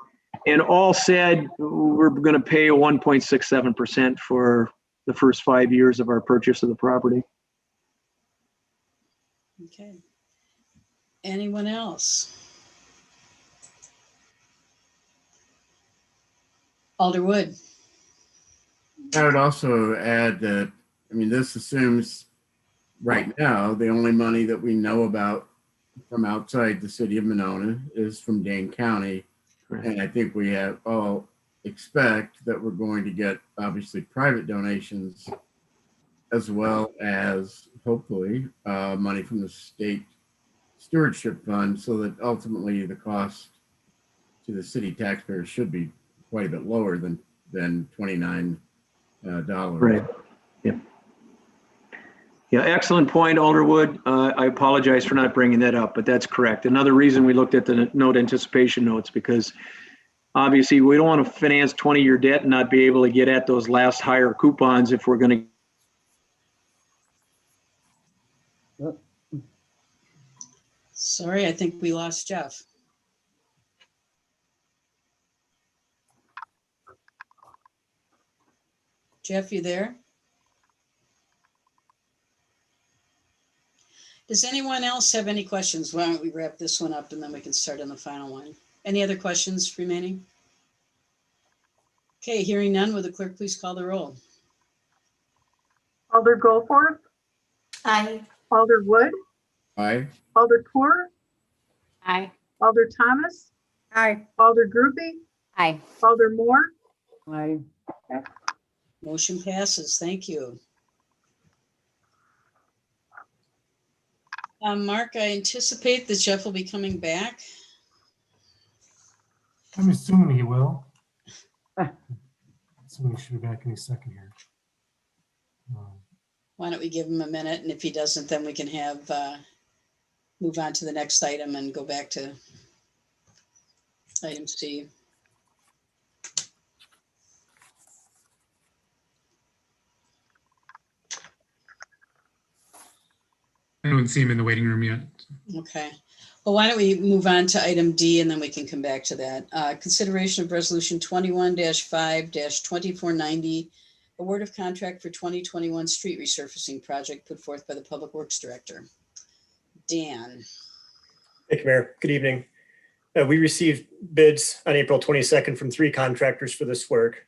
all said, we're going to pay 1.67% for the first 5 years of our purchase of the property. Okay. Anyone else? Alder Wood. I would also add that, I mean, this assumes right now, the only money that we know about from outside the city of Winona is from Dane County. Right. And I think we have all expect that we're going to get obviously private donations as well as hopefully money from the state stewardship fund, so that ultimately the cost to the city taxpayers should be quite a bit lower than $29. Right. Yeah. Yeah. Excellent point, Alderwood. I apologize for not bringing that up, but that's correct. Another reason we looked at the note anticipation notes, because obviously we don't want to finance 20-year debt and not be able to get at those last higher coupons if we're going to. Sorry, I think we lost Jeff. Jeff, you there? Does anyone else have any questions? Why don't we wrap this one up and then we can start on the final one. Any other questions remaining? Okay, hearing none, will the clerk please call the roll? Alder Goforth, Aye. Alder Wood, Aye. Alder Poor, Aye. Alder Thomas, Aye. Alder Groupie, Aye. Alder Moore. Aye. Motion passes. Thank you. Mark, I anticipate that Jeff will be coming back. I'm assuming he will. Assuming he should be back any second here. Why don't we give him a minute, and if he doesn't, then we can have move on to the next item and go back to item C. I don't see him in the waiting room yet. Okay. Well, why don't we move on to item D and then we can come back to that. Consideration of resolution 21-5-2490, award of contract for 2021 street resurfacing project put forth by the Public Works Director. Dan. Thank you, Mayor. Good evening. We received bids on April 22nd from 3 contractors for this work.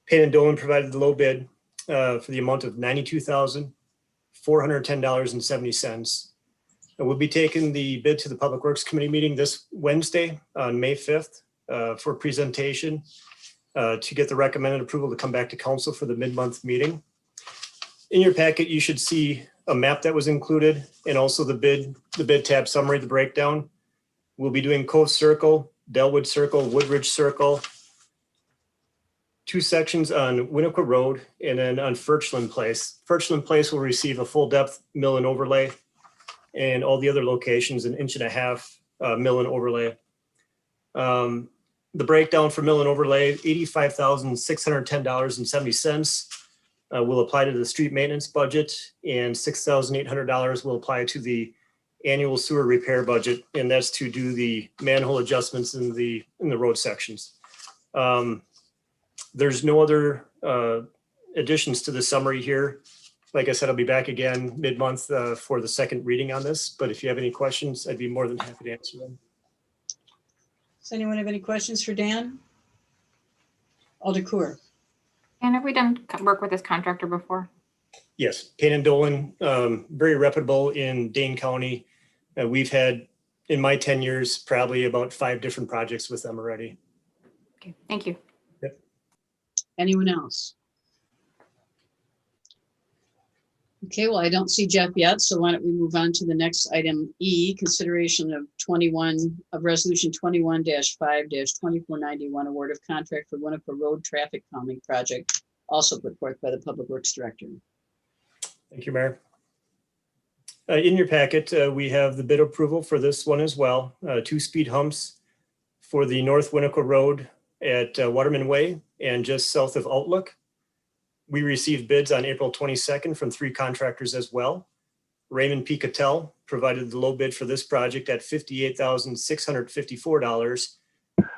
Payne and Dolan provided the low bid for the amount of $92,410.70. And we'll be taking the bid to the Public Works Committee meeting this Wednesday on May 5th for presentation to get the recommended approval to come back to council for the mid-month meeting. In your packet, you should see a map that was included and also the bid tab summary, the breakdown. We'll be doing Cove Circle, Delwood Circle, Woodridge Circle, 2 sections on Winnequa Road, and then on Furchland Place. Furchland Place will receive a full depth mill and overlay, and all the other locations an 1.5 inch mill and overlay. The breakdown for mill and overlay, $85,610.70 will apply to the street maintenance budget, and $6,800 will apply to the annual sewer repair budget, and that's to do the manhole adjustments in the road sections. There's no other additions to the summary here. Like I said, I'll be back again mid-month for the second reading on this, but if you have any questions, I'd be more than happy to answer them. Does anyone have any questions for Dan? Alder Coeur. And have we done work with this contractor before? Yes, Payne and Dolan, very reputable in Dane County. We've had, in my 10 years, probably about 5 different projects with them already. Okay, thank you. Yep. Anyone else? Okay, well, I don't see Jeff yet, so why don't we move on to the next item E, consideration of resolution 21-5-2491, award of contract for Winona Road traffic calming project, also put forth by the Public Works Director. Thank you, Mayor. In your packet, we have the bid approval for this one as well. 2 speed humps for the North Winona Road at Waterman Way and just south of Outlook. We received bids on April 22nd from 3 contractors as well. Raymond P. Cattell provided the low bid for this project at $58,654.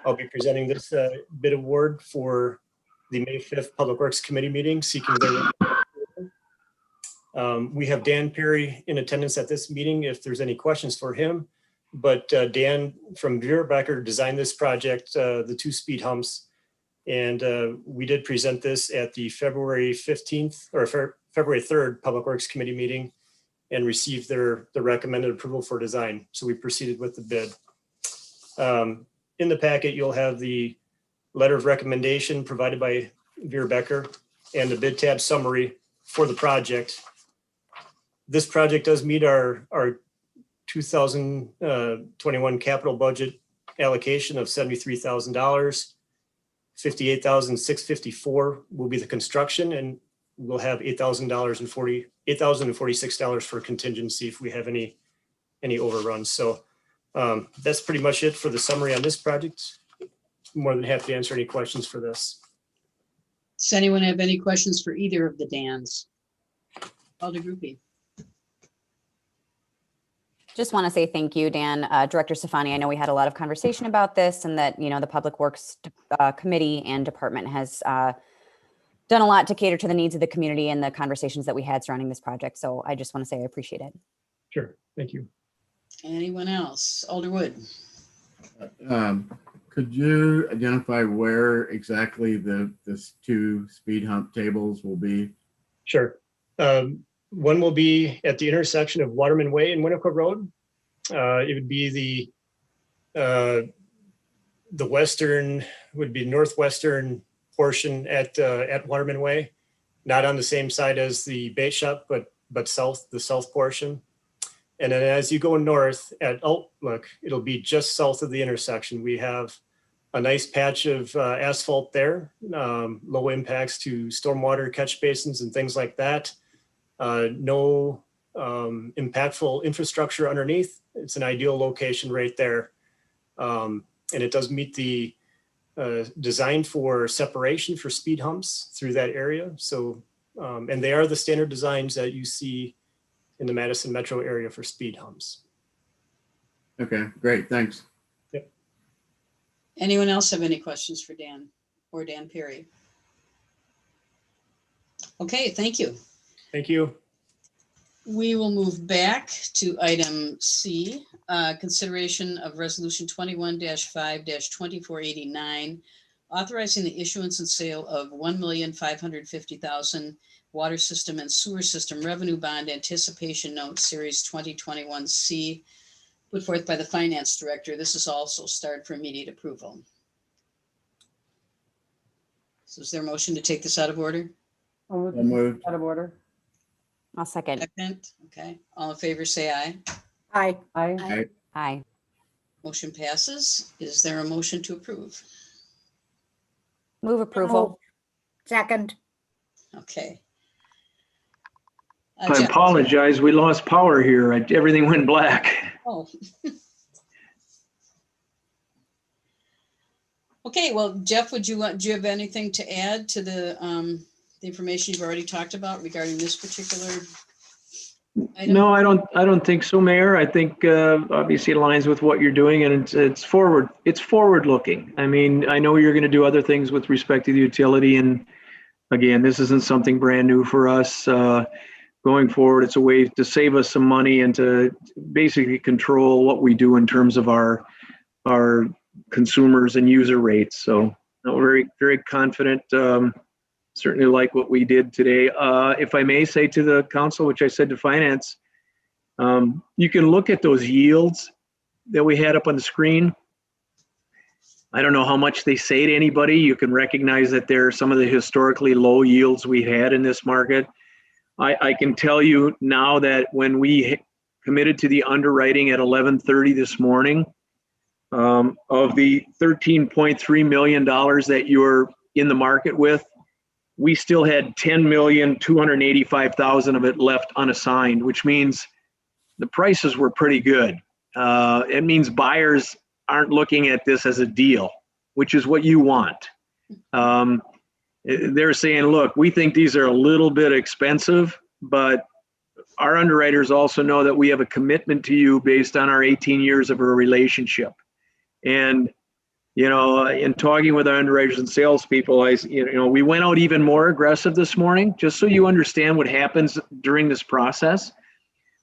I'll be presenting this bid award for the May 5th Public Works Committee meeting, seeking their we have Dan Perry in attendance at this meeting if there's any questions for him. But Dan from Becker designed this project, the 2 speed humps. And we did present this at the February 15th or February 3rd Public Works Committee meeting and received the recommended approval for design. So we proceeded with the bid. In the packet, you'll have the letter of recommendation provided by Becker and the bid tab summary for the project. This project does meet our 2021 capital budget allocation of $73,000. $58,654 will be the construction, and we'll have $8,046 for contingency if we have any overruns. So that's pretty much it for the summary on this project. More than happy to answer any questions for this. Does anyone have any questions for either of the Dans? Alder Groupie. Just want to say thank you, Dan. Director Stefani, I know we had a lot of conversation about this and that, the Public Works Committee and Department has done a lot to cater to the needs of the community and the conversations that we had surrounding this project. So I just want to say I appreciate it. Sure, thank you. Anyone else? Alder Wood. Could you identify where exactly this 2 speed hump tables will be? Sure. One will be at the intersection of Waterman Way and Winona Road. It would be the western, would be northwestern portion at Waterman Way, not on the same side as the bait shop, but the south portion. And then as you go north at Outlook, it'll be just south of the intersection. We have a nice patch of asphalt there, low impacts to stormwater catch basins and things like that. No impactful infrastructure underneath. It's an ideal location right there. And it does meet the design for separation for speed humps through that area. So, and they are the standard designs that you see in the Madison metro area for speed humps. Okay, great, thanks. Yep. Anyone else have any questions for Dan or Dan Perry? Okay, thank you. Thank you. We will move back to item C, consideration of resolution 21-5-2489, authorizing the issuance and sale of $1,550,000 water system and sewer system revenue bond anticipation note series 2021C, put forth by the finance director. This is also starred for immediate approval. So is there a motion to take this out of order? I'll moved. Out of order. I'll second. Second, okay. All in favor, say aye. Aye. Aye. Aye. Motion passes. Is there a motion to approve? Move approval. Second. Okay. I Jeff. apologize. We lost power here. Everything went black. Oh. Okay, well, Jeff, do you have anything to add to the information you've already talked about regarding this particular item? No, I don't think so, Mayor. I think obviously it aligns with what you're doing, and it's forward looking. I mean, I know you're going to do other things with respect to the utility, and again, this isn't something brand new for us. Going forward, it's a way to save us some money and to basically control what we do in terms of our consumers and user rates. So No, very, very confident. Certainly like what we did today. If I may say to the council, which I said to finance, you can look at those yields that we had up on the screen. I don't know how much they say to anybody. You can recognize that there are some of the historically low yields we had in this market. I can tell you now that when we committed to the underwriting at 11:30 this morning, of the $13.3 million that you're in the market with, we still had 10,285,000 of it left unassigned, which means the prices were pretty good. It means buyers aren't looking at this as a deal, which is what you want. They're saying, look, we think these are a little bit expensive, but our underwriters also know that we have a commitment to you based on our 18 years of a relationship. And, you know, in talking with our underwriters and salespeople, we went out even more aggressive this morning, just so you understand what happens during this process.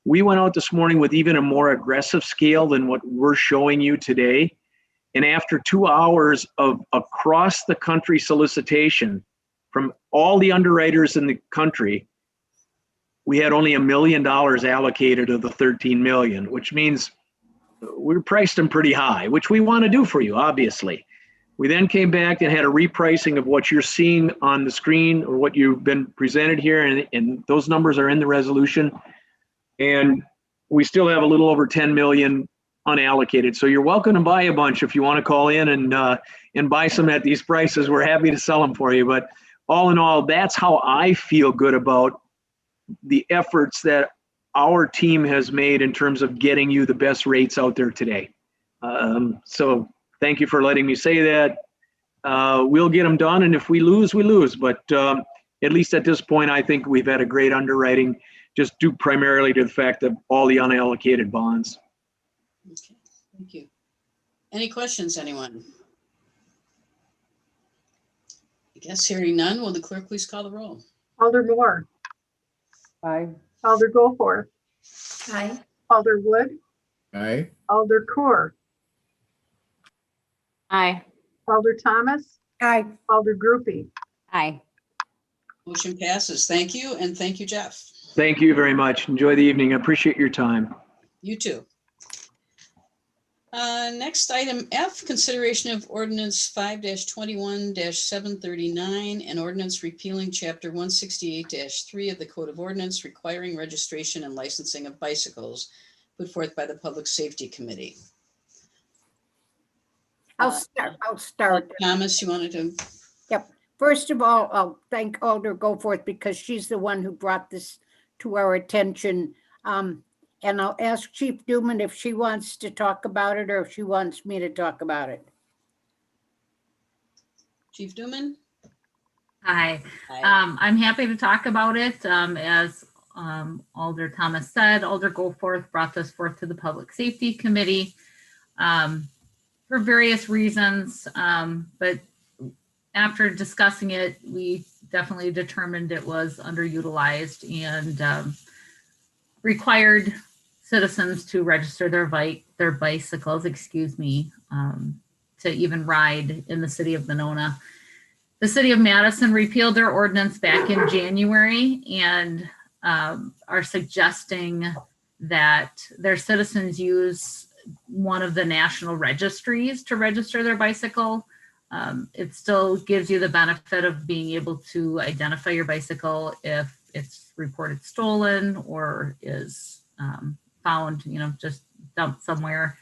We went out this morning with even a more aggressive scale than what we're showing you today. And after 2 hours of across the country solicitation from all the underwriters in the country, we had only $1 million allocated of the 13 million, which means we priced them pretty high, which we want to do for you, obviously. We then came back and had a repricing of what you're seeing on the screen or what you've been presented here, and those numbers are in the resolution. And we still have a little over 10 million unallocated. So you're welcome to buy a bunch if you want to call in and buy some at these prices. We're happy to sell them for you. But all in all, that's how I feel good about the efforts that our team has made in terms of getting you the best rates out there today. So thank you for letting me say that. We'll get them done, and if we lose, we lose. But at least at this point, I think we've had a great underwriting, just due primarily to the fact of all the unallocated bonds. Okay, thank you. Any questions, anyone? I guess hearing none, will the clerk please call the roll? Alder Moore, Aye. Alder Goforth, Aye. Alder Wood, Aye. Alder Core, Aye. Alder Thomas, Aye. Alder Groupie. Aye. Motion passes. Thank you, and thank you, Jeff. Thank you very much. Enjoy the evening. I appreciate your time. You too. Next item F, consideration of ordinance 5-21-739 and ordinance repealing chapter 168-3 of the Code of Ordinance requiring registration and licensing of bicycles put forth by the Public Safety Committee. I'll start. Thomas, you wanted to? Yep. First of all, I'll thank Alder Goforth because she's the one who brought this to our attention. And I'll ask Chief Duman if she wants to talk about it or if she wants me to talk about it. Chief Duman? Hi. Hi. I'm happy to talk about it. As Alder Thomas said, Alder Goforth brought this forth to the Public Safety Committee for various reasons. But after discussing it, we definitely determined it was underutilized and required citizens to register their bicycles, to even ride in the city of Winona. The city of Madison repealed their ordinance back in January and are suggesting that their citizens use one of the national registries to register their bicycle. It still gives you the benefit of being able to identify your bicycle if it's reported stolen or is found, just dumped somewhere.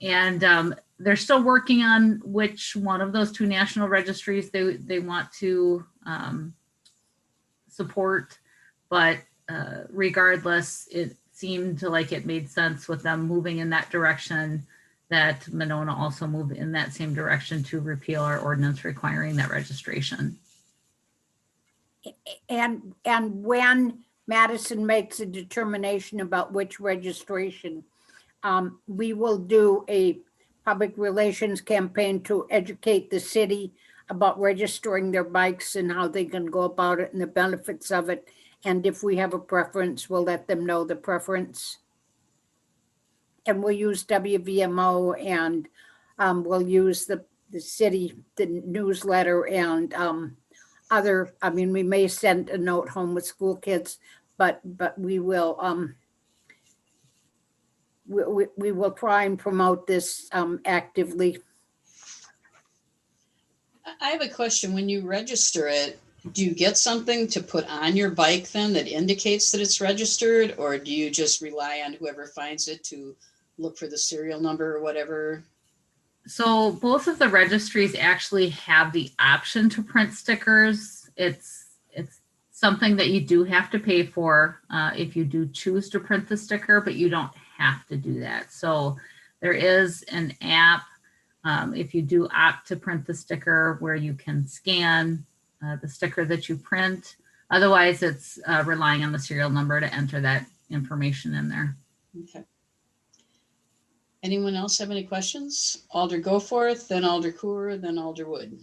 And they're still working on which one of those two national registries they want to support. But regardless, it seemed like it made sense with them moving in that direction that Winona also move in that same direction to repeal our ordinance requiring that registration. And when Madison makes a determination about which registration, we will do a public relations campaign to educate the city about registering their bikes and how they can go about it and the benefits of it. And if we have a preference, we'll let them know the preference. And we'll use WVMO and we'll use the the city, the newsletter and other, I mean, we may send a note home with school kids, but we will we will try and promote this actively. I have a question. When you register it, do you get something to put on your bike then that indicates that it's registered, or do you just rely on whoever finds it to look for the serial number or whatever? So both of the registries actually have the option to print stickers. It's something that you do have to pay for if you do choose to print the sticker, but you don't have to do that. So there is an app if you do opt to print the sticker where you can scan the sticker that you print. Otherwise, it's relying on the serial number to enter that information in there. Okay. Anyone else have any questions? Alder Goforth, then Alder Coor, then Alder Wood.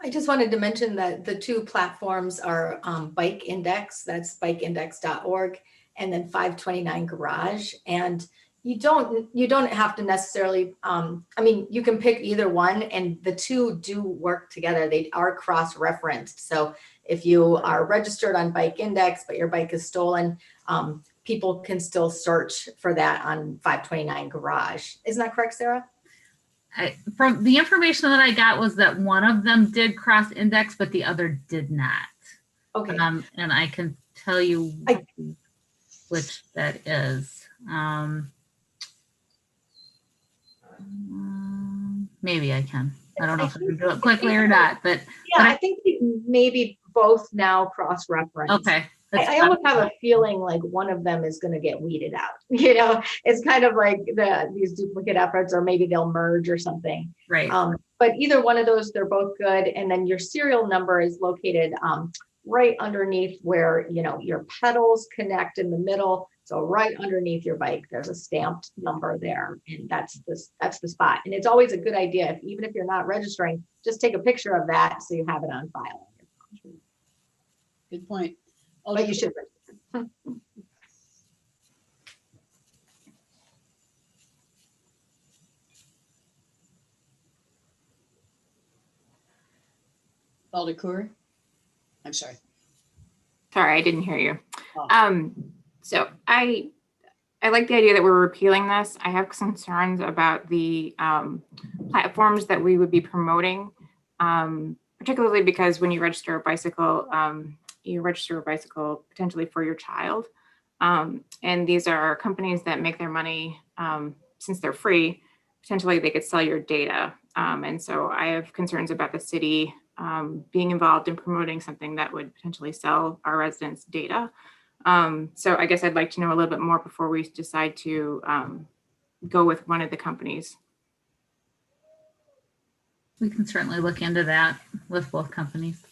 I just wanted to mention that the two platforms are Bike Index, that's bikeindex.org, and then 529 Garage. And you don't have to necessarily, I mean, you can pick either one, and the two do work together. They are cross-referenced. So if you are registered on Bike Index, but your bike is stolen, people can still search for that on 529 Garage. Isn't that correct, Sarah? From the information that I got was that one of them did cross index, but the other did not. Okay. And I can tell you which that is. Maybe I can. I don't know if I can do it quickly or not, but yeah, I think maybe both now cross-reference. Okay. I almost have a feeling like one of them is going to get weeded out. You know, it's kind of like these duplicate efforts, or maybe they'll merge or something. Right. But either one of those, they're both good. And then your serial number is located right underneath where, you know, your pedals connect in the middle. So right underneath your bike, there's a stamped number there, and that's the spot. And it's always a good idea, even if you're not registering, just take a picture of that so you have it on file. Good point. But you should register. Alder Coor? I'm sorry. Sorry, I didn't hear you. Oh. So I like the idea that we're repealing this. I have concerns about the platforms that we would be promoting, particularly because when you register a bicycle potentially for your child. And these are companies that make their money, since they're free, potentially they could sell your data. And so I have concerns about the city being involved in promoting something that would potentially sell our residents' data. So I guess I'd like to know a little bit more before we decide to go with one of the companies. We can certainly look into that with both companies.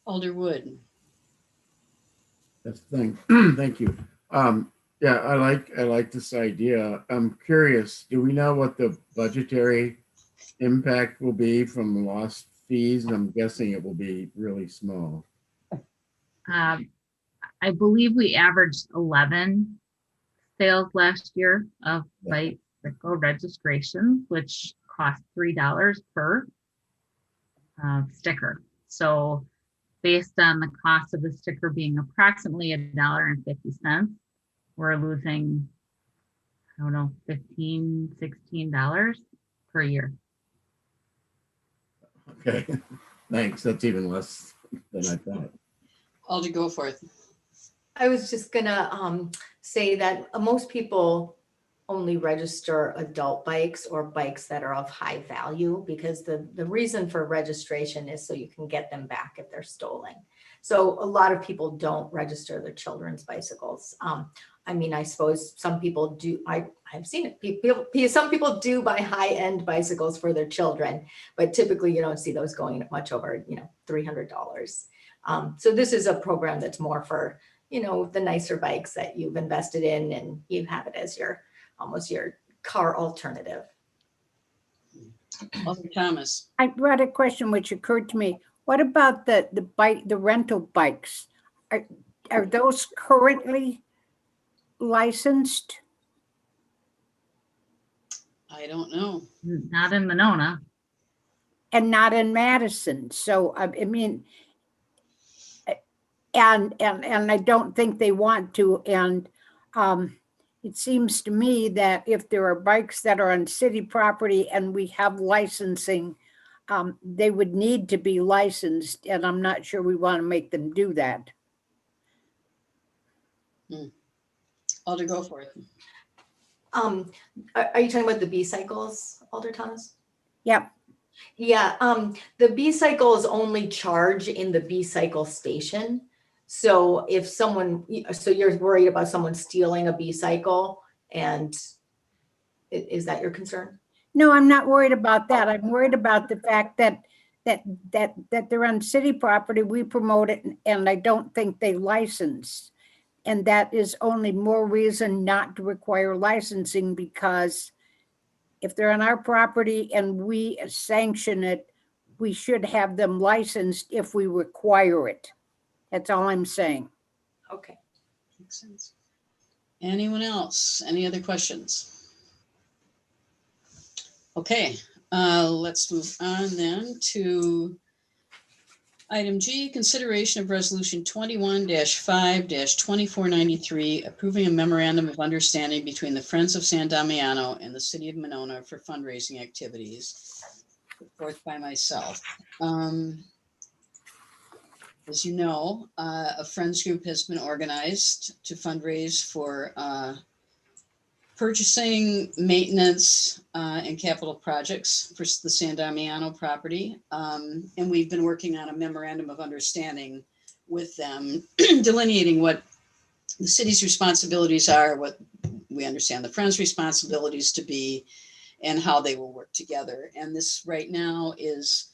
Alder Wood. That's the thing. Thank you. Yeah, I like this idea. I'm curious, do we know what the budgetary impact will be from the lost fees? I'm guessing it will be really small. I believe we averaged 11 sales last year of bicycle registrations, which cost $3 per sticker. So based on the cost of the sticker being approximately $1.50, we're losing, I don't know, $15, $16 per year. Okay, thanks. That's even less than I thought. Alder Goforth. I was just gonna say that most people only register adult bikes or bikes that are of high value, because the reason for registration is so you can get them back if they're stolen. So a lot of people don't register their children's bicycles. I mean, I suppose some people do. I've seen it. Some people do buy high-end bicycles for their children, but typically you don't see those going much over, you know, $300. So this is a program that's more for, you know, the nicer bikes that you've invested in, and you have it as almost your car alternative. Alder Thomas. I brought a question which occurred to me. What about the rental bikes? Are those currently licensed? I don't know. Not in Winona. And not in Madison. So, I mean, and I don't think they want to. And it seems to me that if there are bikes that are on city property and we have licensing, they would need to be licensed, and I'm not sure we want to make them do that. Alder, go for it. Are you talking about the B-cycles, Alder Thomas? Yep. Yeah, the B-cycles only charge in the B-cycle station. So if someone, so you're worried about someone stealing a B-cycle, and is that your concern? No, I'm not worried about that. I'm worried about the fact that they're on city property, we promote it, and I don't think they license. And that is only more reason not to require licensing, because if they're on our property and we sanction it, we should have them licensed if we require it. That's all I'm saying. Okay. Makes sense. Anyone else? Any other questions? Okay, let's move on then to item G, consideration of resolution 21-5-2493, approving a memorandum of understanding between the Friends of San Damiano and the City of Winona for fundraising activities, put forth by myself. As you know, a Friends group has been organized to fundraise for purchasing, maintenance, and capital projects for the San Damiano property. And we've been working on a memorandum of understanding with them, delineating what the city's responsibilities are, what we understand the Friends' responsibilities to be, and how they will work together. And this right now is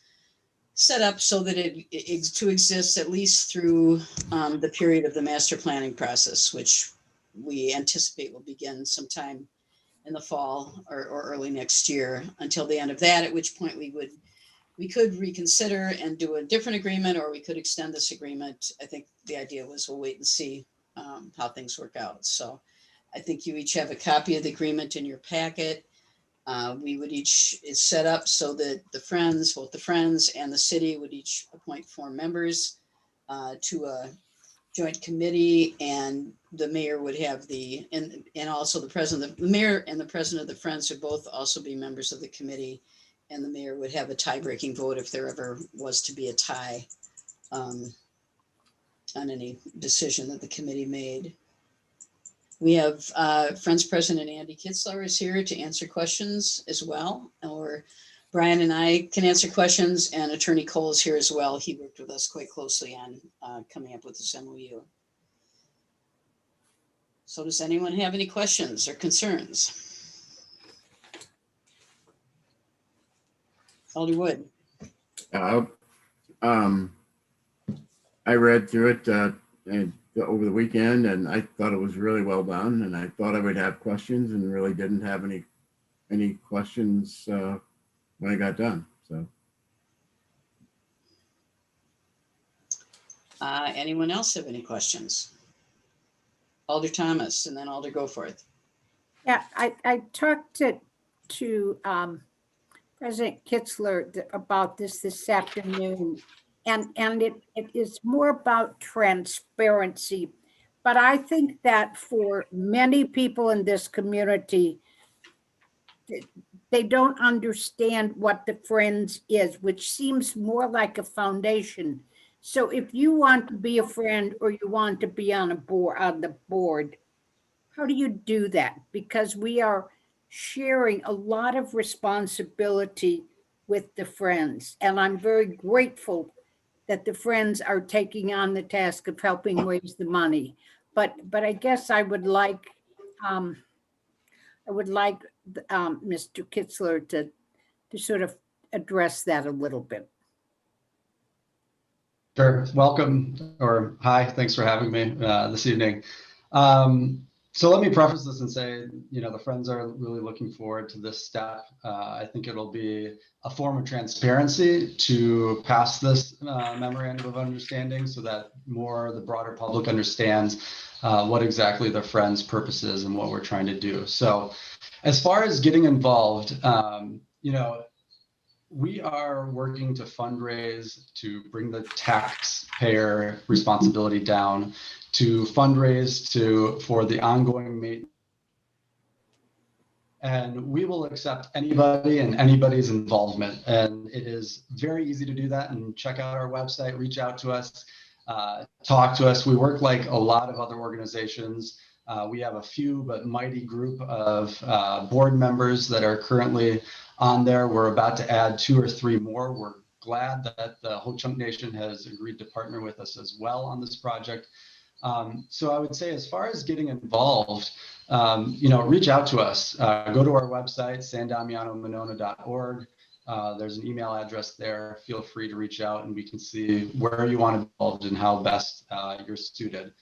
set up so that it to exist at least through the period of the master planning process, which we anticipate will begin sometime in the fall or early next year, until the end of that, at which point we could reconsider and do a different agreement, or we could extend this agreement. I think the idea was we'll wait and see how things work out. So I think you each have a copy of the agreement in your packet. We would each, it's set up so that the Friends, both the Friends and the city, would each appoint 4 members to a joint committee, and the mayor would have the, and also the president, the mayor and the president of the Friends would both also be members of the committee, and the mayor would have a tie-breaking vote if there ever was to be a tie on any decision that the committee made. We have Friends President Andy Kitzler is here to answer questions as well, or Brian and I can answer questions, and Attorney Cole is here as well. He worked with us quite closely on coming up with this MOU. So does anyone have any questions or concerns? Alder Wood. I read through it and over the weekend, and I thought it was really well done, and I thought I would have questions, and really didn't have any questions when I got done. So Anyone else have any questions? Alder Thomas, and then Alder Goforth. Yeah, I talked to President Kitzler about this afternoon, and it is more about transparency. But I think that for many people in this community, they don't understand what the Friends is, which seems more like a foundation. So if you want to be a friend, or you want to be on the board, how do you do that? Because we are sharing a lot of responsibility with the Friends, and I'm very grateful that the Friends are taking on the task of helping raise the money. But I guess I would like Mr. Kitzler to sort of address that a little bit. Sure. Welcome, or hi, thanks for having me this evening. So let me preface this and say, the Friends are really looking forward to this step. I think it'll be a form of transparency to pass this memorandum of understanding so that the broader public understands what exactly the Friends' purpose is and what we're trying to do. So as far as getting involved, we are working to fundraise to bring the taxpayer responsibility down, to fundraise for the ongoing maintenance. And we will accept anybody and anybody's involvement. And it is very easy to do that. And check out our website, reach out to us, talk to us. We work like a lot of other organizations. We have a few but mighty group of board members that are currently on there. We're about to add 2 or 3 more. We're glad that the Ho Chunk Nation has agreed to partner with us as well on this project. So I would say, as far as getting involved, reach out to us. Go to our website, sandamianomonona.org. There's an email address there. Feel free to reach out and we can see where you want to be involved and how best you're suited.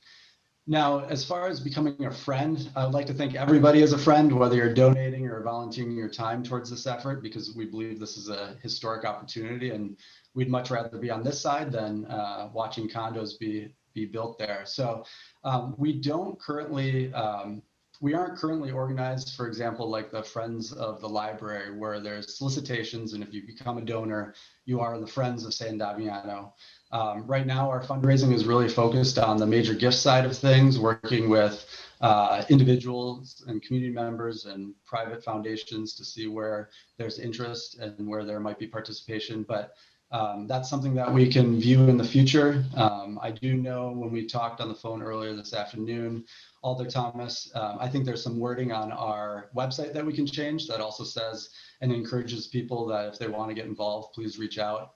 Now, as far as becoming a friend, I would like to thank everybody as a friend, whether you're donating or volunteering your time towards this effort, because we believe this is a historic opportunity and we'd much rather be on this side than watching condos be built there. So we aren't currently organized, for example, like the Friends of the Library, where there's solicitations, and if you become a donor, you are the Friends of San Damiano. Right now, our fundraising is really focused on the major gift side of things, working with individuals and community members and private foundations to see where there's interest and where there might be participation. But that's something that we can view in the future. I do know when we talked on the phone earlier this afternoon, Alder Thomas, I think there's some wording on our website that we can change that also says and encourages people that if they want to get involved, please reach out.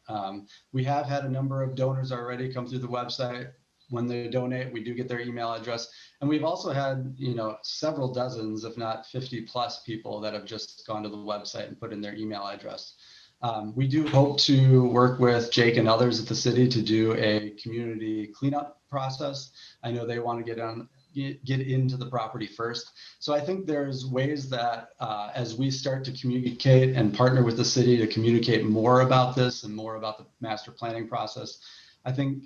We have had a number of donors already come through the website. When they donate, we do get their email address. And we've also had, several dozens, if not 50 plus people that have just gone to the website and put in their email address. We do hope to work with Jake and others at the city to do a community cleanup process. I know they want to get into the property first. So I think there's ways that as we start to communicate and partner with the city to communicate more about this and more about the master planning process, I think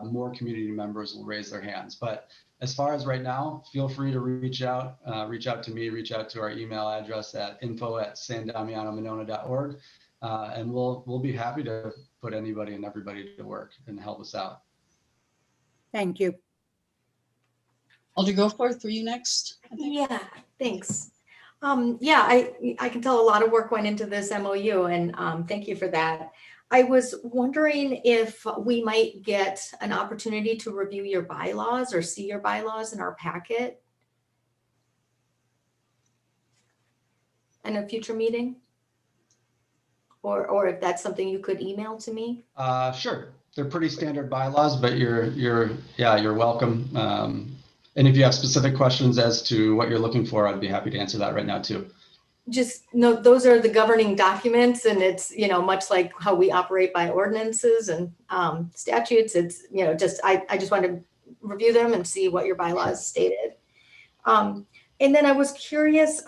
more community members will raise their hands. But as far as right now, feel free to reach out to me, reach out to our email address at info@sandamianomonona.org. And we'll be happy to put anybody and everybody to work and help us out. Thank you. Alder Goforth, were you next? Yeah, thanks. I can tell a lot of work went into this MOU, and thank you for that. I was wondering if we might get an opportunity to review your bylaws or see your bylaws in our packet in a future meeting, or if that's something you could email to me. Sure, they're pretty standard bylaws, but you're welcome. And if you have specific questions as to what you're looking for, I'd be happy to answer that right now too. Just no, those are the governing documents, and it's much like how we operate by ordinances and statutes. It's I just wanted to review them and see what your bylaws stated. And then I was curious.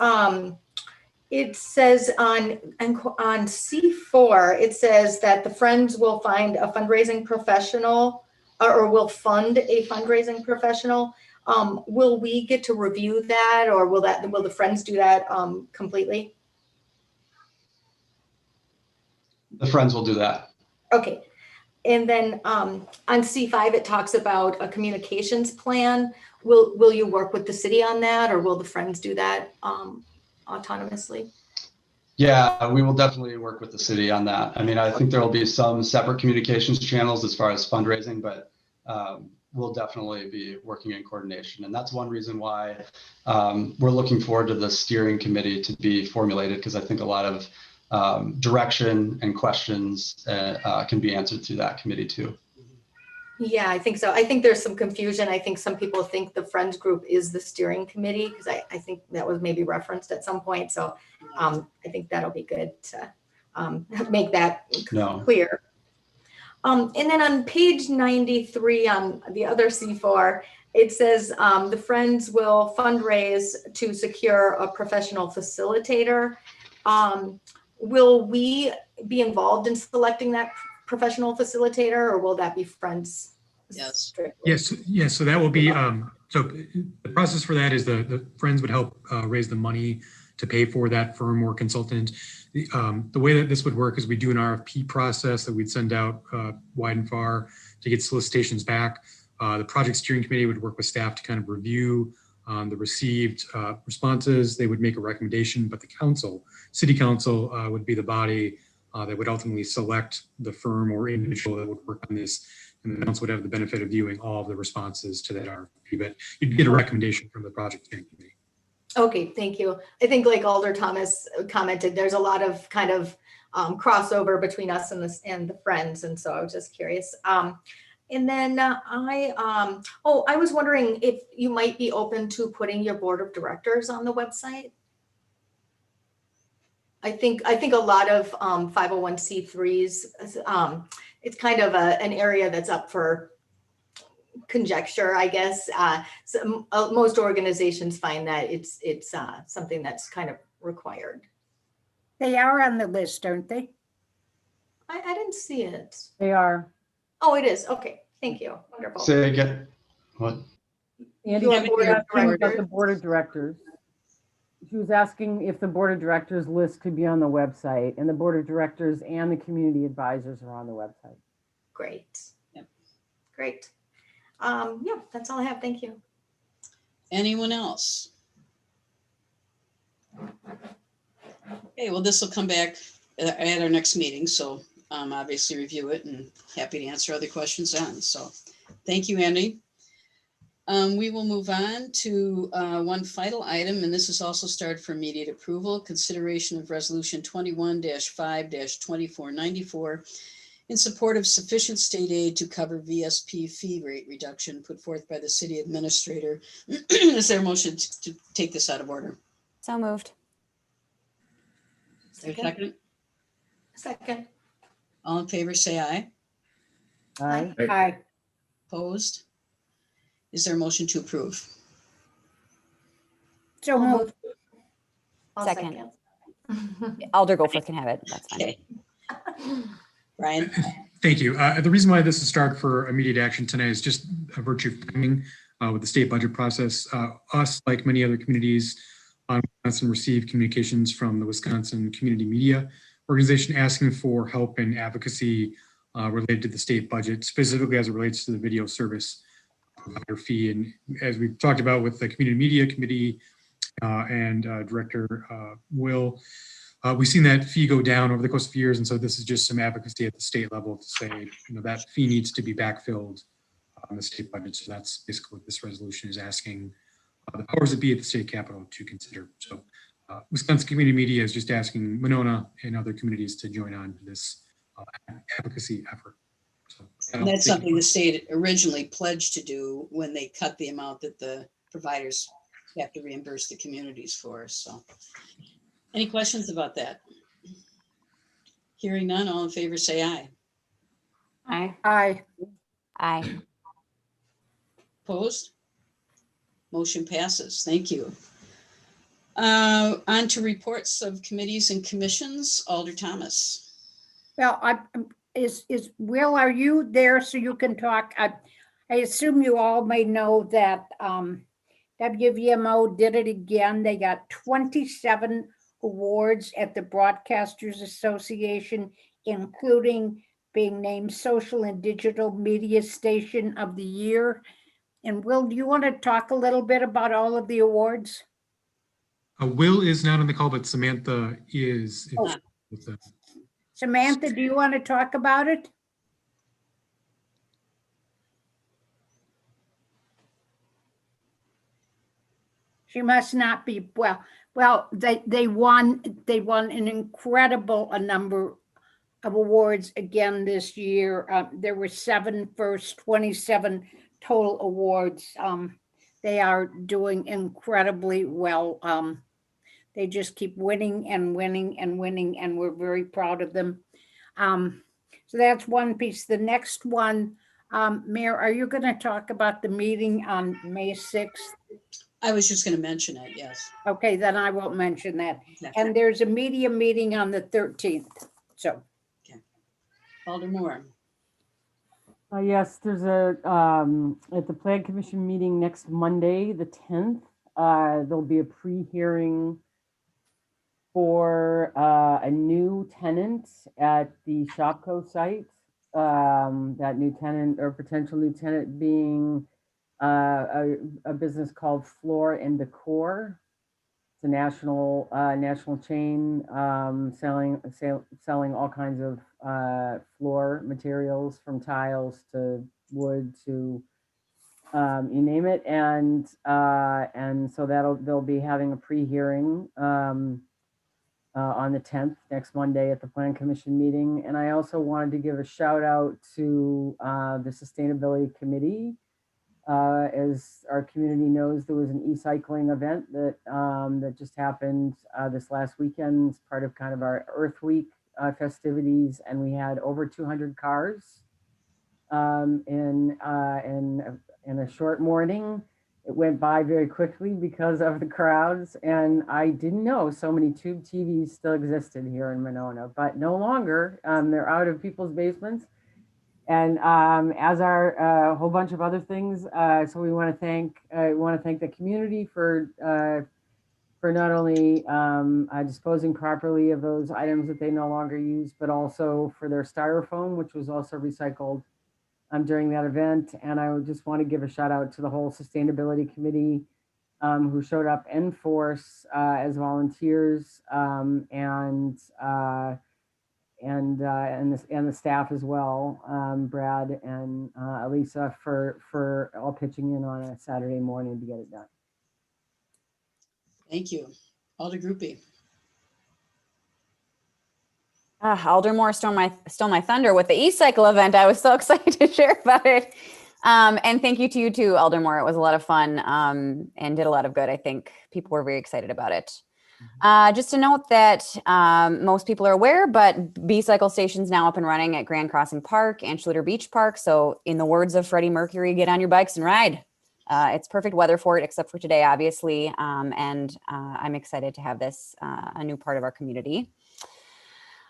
It says on C4, it says that the Friends will find a fundraising professional or will fund a fundraising professional. Will we get to review that, or will the Friends do that completely? The Friends will do that. Okay. And then on C5, it talks about a communications plan. Will you work with the city on that, or will the Friends do that autonomously? Yeah, we will definitely work with the city on that. I mean, I think there will be some separate communications channels as far as fundraising, but we'll definitely be working in coordination. And that's one reason why we're looking forward to the steering committee to be formulated, because I think a lot of direction and questions can be answered through that committee too. Yeah, I think so. I think there's some confusion. I think some people think the Friends group is the steering committee, because I think that was maybe referenced at some point. So I think that'll be good to make that clear. And then on page 93 on the other C4, It says the Friends will fundraise to secure a professional facilitator. Will we be involved in selecting that professional facilitator, or will that be Friends? Yes. Yes. So that will be, so the process for that is the Friends would help raise the money to pay for that firm or consultant. The way that this would work is we do an RFP process that we'd send out wide and far to get solicitations back. The project steering committee would work with staff to kind of review the received responses. They would make a recommendation, but the council, city council would be the body that would ultimately select the firm or individual that would work on this. And the council would have the benefit of viewing all of the responses to that RFP, but you'd get a recommendation from the project steering committee. Okay, thank you. I think like Alder Thomas commented, there's a lot of kind of crossover between us and the Friends. And so I was just curious. And then I was wondering if you might be open to putting your board of directors on the website. I think a lot of 501c3s, it's kind of an area that's up for conjecture, I guess. Most organizations find that it's something that's kind of required. They are on the list, aren't they? I didn't see it. They are. Oh, it is. Okay, thank you. Wonderful. Say again. What? Andy was asking about the board of directors. She was asking if the board of directors list could be on the website, and the board of directors and the community advisors are on the website. Great. Yep. Great. Yeah, that's all I have. Thank you. Anyone else? Okay, well, this will come back at our next meeting, so obviously review it and happy to answer other questions then. So thank you, Andy. We will move on to one final item, and this is also started for immediate approval, consideration of resolution 21-5-2494 in support of sufficient state aid to cover VSP fee rate reduction put forth by the city administrator. Is there a motion to take this out of order? So moved. Is there a second? Second. All in favor, say aye. Aye. Aye. Opposed? Is there a motion to approve? So moved. Second. Alder Goforth can have it. That's fine. Okay. Brian? Thank you. The reason why this is started for immediate action tonight is just a virtue of timing with the state budget process. Us, like many other communities, Wisconsin received communications from the Wisconsin Community Media Organization asking for help and advocacy related to the state budget, specifically as it relates to the video service provider fee. And as we've talked about with the Community Media Committee and Director Will, we've seen that fee go down over the course of years. And so this is just some advocacy at the state level to say, that fee needs to be backfilled on the state budget. So that's basically what this resolution is asking the powers that be at the state capitol to consider. So Wisconsin Community Media is just asking Winona and other communities to join on this advocacy effort. So, and that's something the state originally pledged to do when they cut the amount that the providers have to reimburse the communities for. So any questions about that? Hearing none, all in favor say aye. Aye. Aye. Aye. Opposed? Motion passes. Thank you. On to reports of committees and commissions. Alder Thomas. Well, Will, are you there so you can talk? I assume you all may know that WVMO did it again. They got 27 awards at the Broadcasters Association, including being named Social and Digital Media Station of the Year. And Will, do you want to talk a little bit about all of the awards? Will is not on the call, but Samantha is. Samantha, do you want to talk about it? She must not be. Well, they won an incredible number of awards again this year. There were 7 first, 27 total awards. They are doing incredibly well. They just keep winning and winning and winning, and we're very proud of them. So that's one piece. The next one Mayor, are you going to talk about the meeting on May 6th? I was just going to mention it, yes. Okay, then I won't mention that. Okay. And there's a media meeting on the 13th. So, Alder Moore. Yes, there's a, at the Plan Commission meeting next Monday, the 10th, there'll be a pre-hearing for a new tenant at the Shopco site. That new tenant or potential new tenant being a business called Floor and Decor. It's a national chain selling all kinds of floor materials, from tiles to wood to you name it. And so they'll be having a pre-hearing on the 10th, next Monday, at the Plan Commission meeting. And I also wanted to give a shout out to the Sustainability Committee. As our community knows, there was an e-cycling event that just happened this last weekend as part of kind of our Earth Week festivities, and we had over 200 cars in a short morning. It went by very quickly because of the crowds, and I didn't know so many tube TVs still existed here in Winona, but no longer. They're out of people's basements. And as are a whole bunch of other things, so we want to thank the community for not only disposing properly of those items that they no longer use, but also for their styrofoam, which was also recycled during that event. And I would just want to give a shout out to the whole Sustainability Committee who showed up in force as volunteers, and the staff as well, Brad and Elisa, for all pitching in on a Saturday morning to get it done. Thank you. Alder Groupie. Alder Moore stole my thunder with the e-cycle event. I was so excited to share about it. And thank you to you too, Alder Moore. It was a lot of fun and did a lot of good. I think people were very excited about it. Just to note that most people are aware, but B-cycle station's now up and running at Grand Crossing Park and Schluter Beach Park. So in the words of Freddie Mercury, get on your bikes and ride. It's perfect weather for it, except for today, obviously. And I'm excited to have this a new part of our community.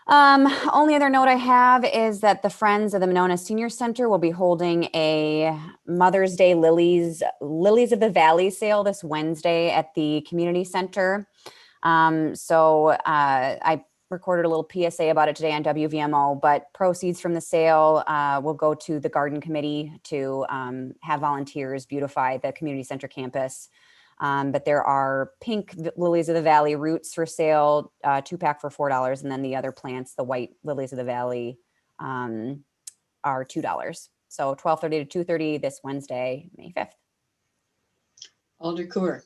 Only other note I have is that the Friends of the Winona Senior Center will be holding a Mother's Day Lilies of the Valley sale this Wednesday at the community center. So I recorded a little PSA about it today on WVMO, but proceeds from the sale will go to the garden committee to have volunteers beautify the community center campus. But there are pink lilies of the valley roots for sale, 2-pack for $4, and then the other plants, the white lilies of the valley, are $2. So 12:30 to 2:30 this Wednesday, May 5th. Alder Coor.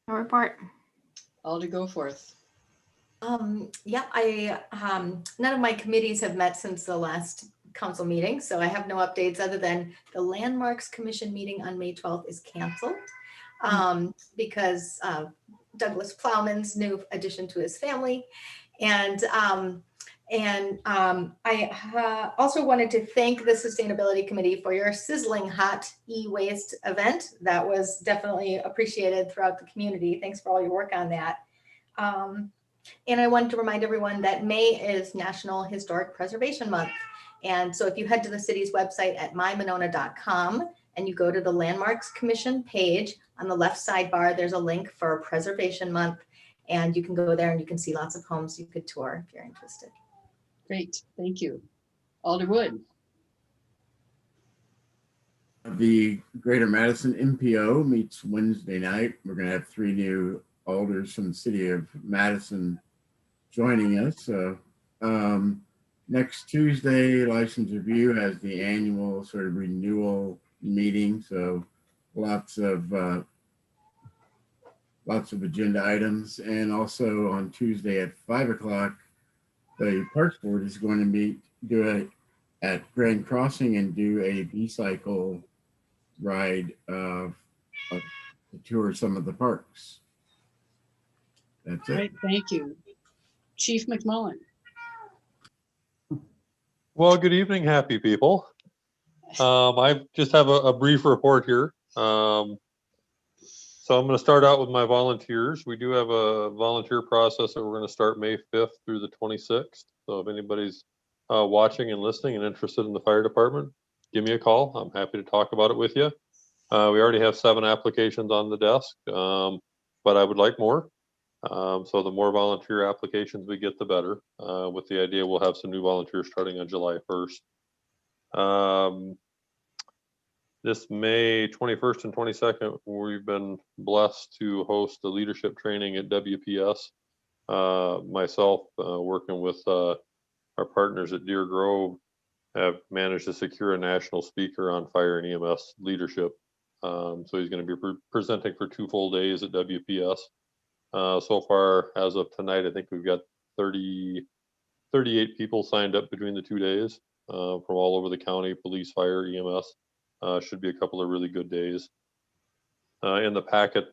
No report. Alder Goforth. Yeah, none of my committees have met since the last council meeting, so I have no updates other than the Landmarks Commission meeting on May 12th is canceled because Douglas Plowman's new addition to his family. And I also wanted to thank the Sustainability Committee for your sizzling hot e-waste event. That was definitely appreciated throughout the community. Thanks for all your work on that. And I wanted to remind everyone that May is National Historic Preservation Month. And so if you head to the city's website at mymonona.com and you go to the Landmarks Commission page, on the left sidebar, there's a link for Preservation Month. And you can go there and you can see lots of homes you could tour if you're interested. Great, thank you. Alder Wood. The Greater Madison MPO meets Wednesday night. We're going to have 3 new alders from the city of Madison joining us. Next Tuesday, License Review has the annual sort of renewal meeting. So lots of agenda items. And also on Tuesday at 5 o'clock, the Parks Board is going to at Grand Crossing and do a B-cycle ride to tour some of the parks. That's it. Great, thank you. Chief McMullen. Well, good evening, happy people. I just have a brief report here. So I'm going to start out with my volunteers. We do have a volunteer process that we're going to start May 5th through the 26th. So if anybody's watching and listening and interested in the fire department, give me a call. I'm happy to talk about it with you. We already have 7 applications on the desk, but I would like more. So the more volunteer applications we get, the better. With the idea we'll have some new volunteers starting on July 1st. This May 21st and 22nd, we've been blessed to host a leadership training at WPS. Myself, working with our partners at Deer Grove, have managed to secure a national speaker on fire and EMS leadership. So he's going to be presenting for 2 full days at WPS. So far, as of tonight, I think we've got 38 people signed up between the 2 days from all over the county, police, fire, EMS. Should be a couple of really good days. In the packet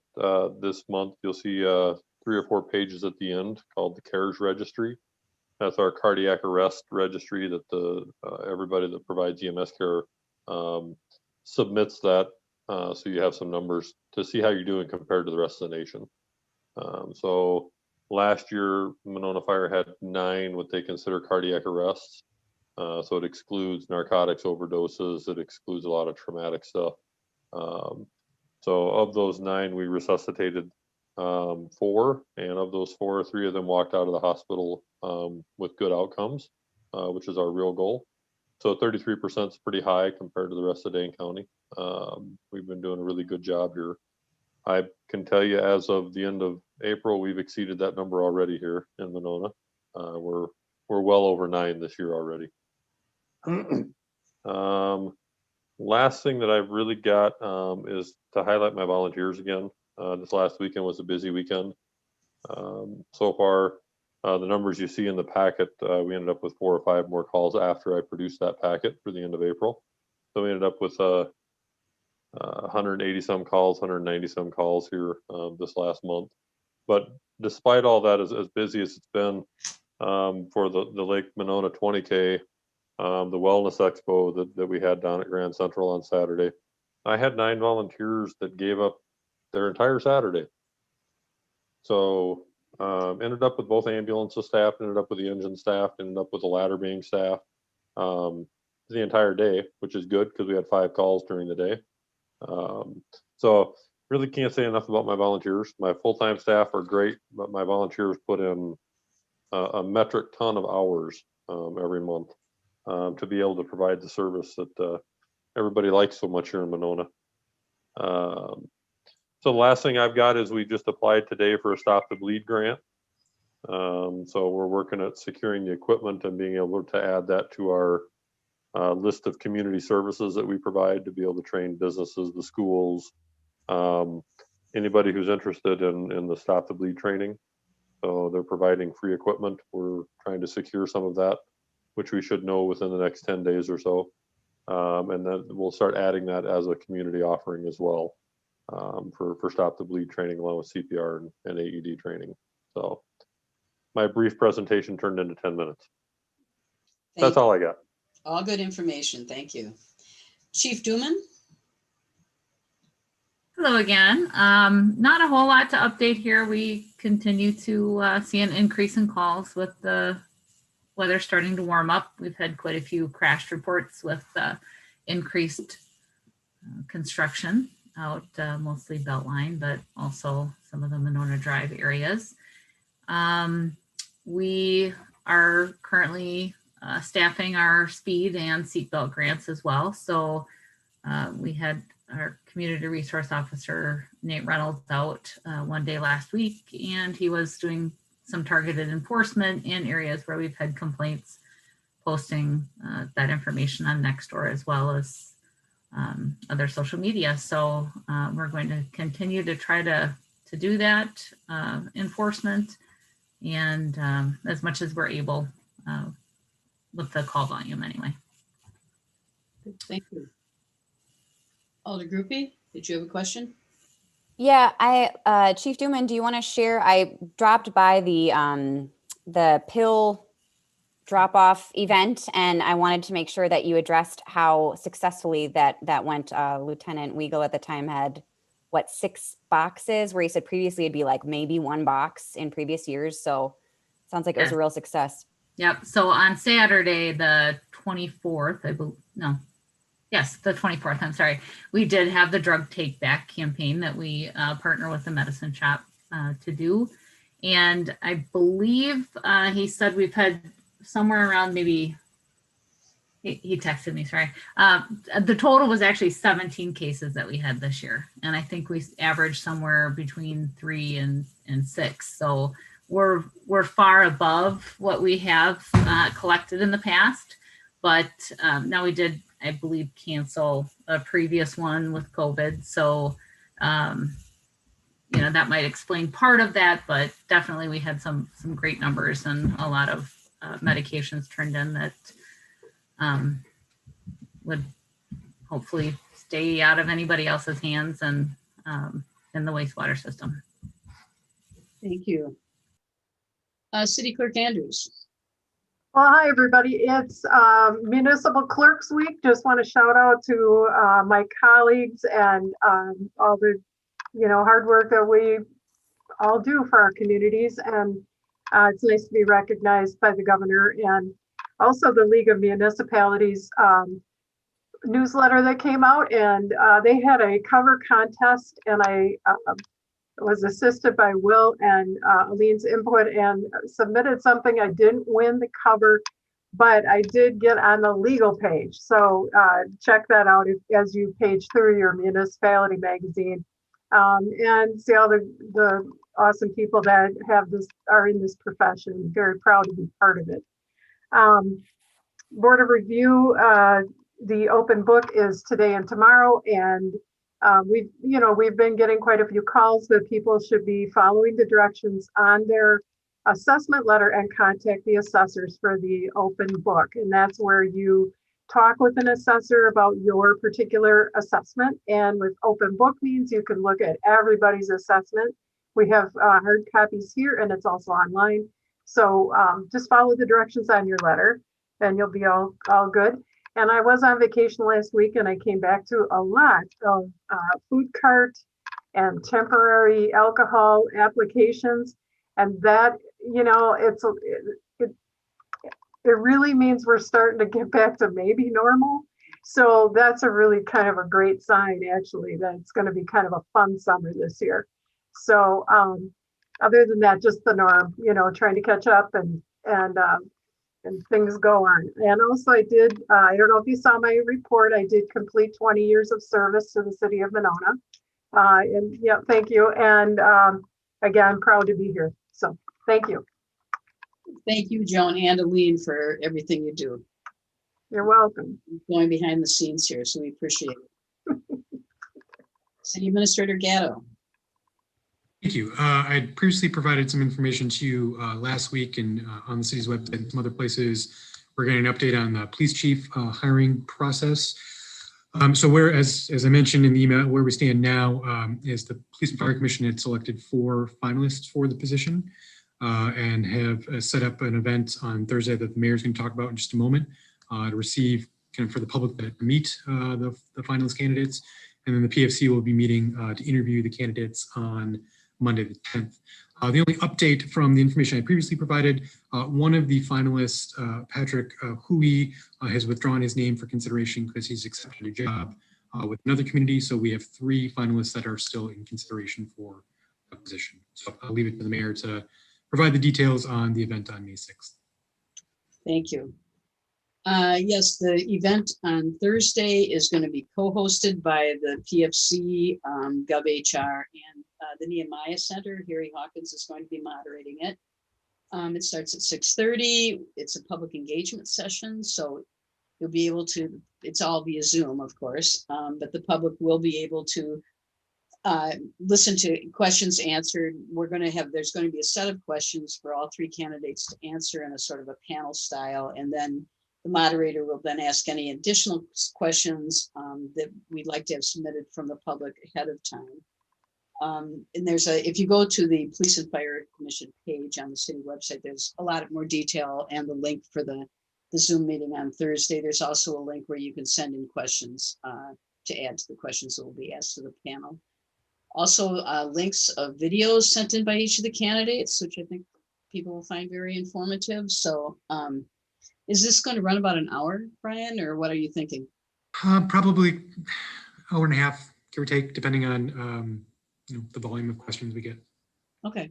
this month, you'll see 3 or 4 pages at the end called the CARES registry. That's our cardiac arrest registry that everybody that provides EMS care submits that. So you have some numbers to see how you're doing compared to the rest of the nation. So last year, Winona Fire had 9 what they consider cardiac arrests. So it excludes narcotics overdoses. It excludes a lot of traumatic stuff. So of those 9, we resuscitated 4, and of those 4, 3 of them walked out of the hospital with good outcomes, which is our real goal. So 33% is pretty high compared to the rest of Dane County. We've been doing a really good job here. I can tell you, as of the end of April, we've exceeded that number already here in Winona. We're well over 9 this year already. Last thing that I've really got is to highlight my volunteers again. This last weekend was a busy weekend. So far, the numbers you see in the packet, we ended up with 4 or 5 more calls after I produced that packet for the end of April. So we ended up with 180 some calls, 190 some calls here this last month. But despite all that, as busy as it's been for the Lake Winona 20K, the Wellness Expo that we had down at Grand Central on Saturday, I had 9 volunteers that gave up their entire Saturday. So ended up with both ambulance staff, ended up with the engine staff, ended up with the ladder being staff the entire day, which is good because we had 5 calls during the day. So really can't say enough about my volunteers. My full-time staff are great, but my volunteers put in a metric ton of hours every month to be able to provide the service that everybody likes so much here in Winona. So the last thing I've got is we just applied today for a Stop the Bleed grant. So we're working at securing the equipment and being able to add that to our list of community services that we provide to be able to train businesses, the schools, anybody who's interested in the Stop the Bleed training. So they're providing free equipment. We're trying to secure some of that, which we should know within the next 10 days or so. And then we'll start adding that as a community offering as well for Stop the Bleed training along with CPR and AED training. So my brief presentation turned into 10 minutes. That's all I got. All good information. Thank you. Chief Duman? Hello again. Not a whole lot to update here. We continue to see an increase in calls with the weather starting to warm up. We've had quite a few crash reports with increased construction out mostly Beltline, but also some of the Winona Drive areas. We are currently staffing our speed and seatbelt grants as well. So we had our community resource officer, Nate Reynolds, out one day last week, and he was doing some targeted enforcement in areas where we've had complaints, posting that information on Nextdoor as well as other social media. So we're going to continue to try to do that enforcement and as much as we're able with the call volume anyway. Thank you. Alder Groupie, did you have a question? Yeah, Chief Duman, do you want to share? I dropped by the pill drop-off event, and I wanted to make sure that you addressed how successfully that went. Lieutenant Weigel at the time had, what, 6 boxes, where he said previously it'd be like maybe 1 box in previous years. So sounds like it was a real success. Yep. So on Saturday, the 24th, I believe, no, yes, the 24th, I'm sorry. We did have the drug take back campaign that we partner with the medicine shop to do. And I believe he said we've had somewhere around maybe, he texted me, sorry. The total was actually 17 cases that we had this year. And I think we averaged somewhere between 3 and 6. So we're far above what we have collected in the past. But now we did, I believe, cancel a previous one with COVID. So, you know, that might explain part of that, but definitely we had some great numbers and a lot of medications turned in that would hopefully stay out of anybody else's hands and in the wastewater system. Thank you. City Clerk Andrews. Well, hi, everybody. It's Municipal Clerks Week. Just want to shout out to my colleagues and all the, hard work that we all do for our communities. And it's nice to be recognized by the governor and also the League of Municipalities newsletter that came out. And they had a cover contest, and I was assisted by Will and Aline's input and submitted something. I didn't win the cover, but I did get on the legal page. So check that out as you page through your municipality magazine and see all the awesome people that are in this profession. Very proud to be part of it. Board of Review, the open book is today and tomorrow, and we've been getting quite a few calls that people should be following the directions on their assessment letter and contact the assessors for the open book. And that's where you talk with an assessor about your particular assessment. And with open book means you can look at everybody's assessment. We have hard copies here, and it's also online. So just follow the directions on your letter and you'll be all good. And I was on vacation last week, and I came back to a lot of food cart and temporary alcohol applications. And that, it really means we're starting to get back to maybe normal. So that's a really kind of a great sign, actually, that it's going to be kind of a fun summer this year. So other than that, just the norm, trying to catch up and things go on. And also I did, I don't know if you saw my report, I did complete 20 years of service to the city of Winona. And yeah, thank you. And again, proud to be here. So thank you. Thank you, Joan and Aline, for everything you do. You're welcome. Going behind the scenes here, so we appreciate it. City Administrator Gatto. Thank you. I previously provided some information to you last week and on the city's website and some other places. We're getting an update on the police chief hiring process. So as I mentioned in the email, where we stand now is the Police and Fire Commission had selected 4 finalists for the position and have set up an event on Thursday that the mayor is going to talk about in just a moment to receive kind of for the public to meet the finalist candidates. And then the PFC will be meeting to interview the candidates on Monday the 10th. The only update from the information I previously provided, one of the finalists, Patrick Hui, has withdrawn his name for consideration because he's accepted a job with another community. So we have 3 finalists that are still in consideration for a position. So I'll leave it to the mayor to provide the details on the event on May 6th. Thank you. Yes, the event on Thursday is going to be co-hosted by the PFC, GovHR, and the Nehemiah Center. Harry Hawkins is going to be moderating it. It starts at 6:30. It's a public engagement session, so you'll be able to, it's all via Zoom, of course, but the public will be able to listen to questions answered. There's going to be a set of questions for all 3 candidates to answer in a sort of a panel style, and then the moderator will then ask any additional questions that we'd like to have submitted from the public ahead of time. And if you go to the Police and Fire Commission page on the city website, there's a lot of more detail and the link for the Zoom meeting on Thursday. There's also a link where you can send in questions to add to the questions that will be asked to the panel. Also, links of videos sent in by each of the candidates, which I think people will find very informative. So is this going to run about an hour, Brian, or what are you thinking? Probably hour and a half, give or take, depending on the volume of questions we get. Okay.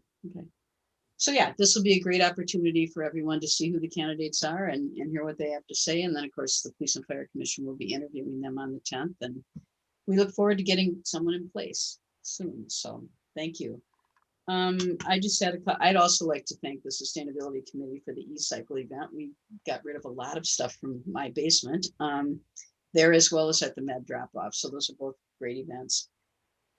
So yeah, this will be a great opportunity for everyone to see who the candidates are and hear what they have to say. And then, of course, the Police and Fire Commission will be interviewing them on the 10th. And we look forward to getting someone in place soon. So thank you. I'd also like to thank the Sustainability Committee for the e-cycle event. We got rid of a lot of stuff from my basement there, as well as at the med drop-off. So those are both great events.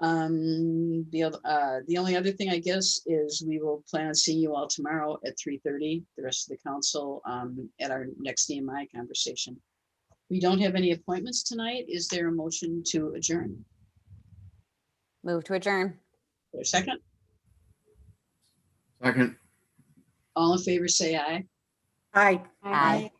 The only other thing, I guess, is we will plan on seeing you all tomorrow at 3:30, the rest of the council, at our next EMI conversation. We don't have any appointments tonight. Is there a motion to adjourn? Move to adjourn. Is there a second? Second. All in favor, say aye. Aye. Aye.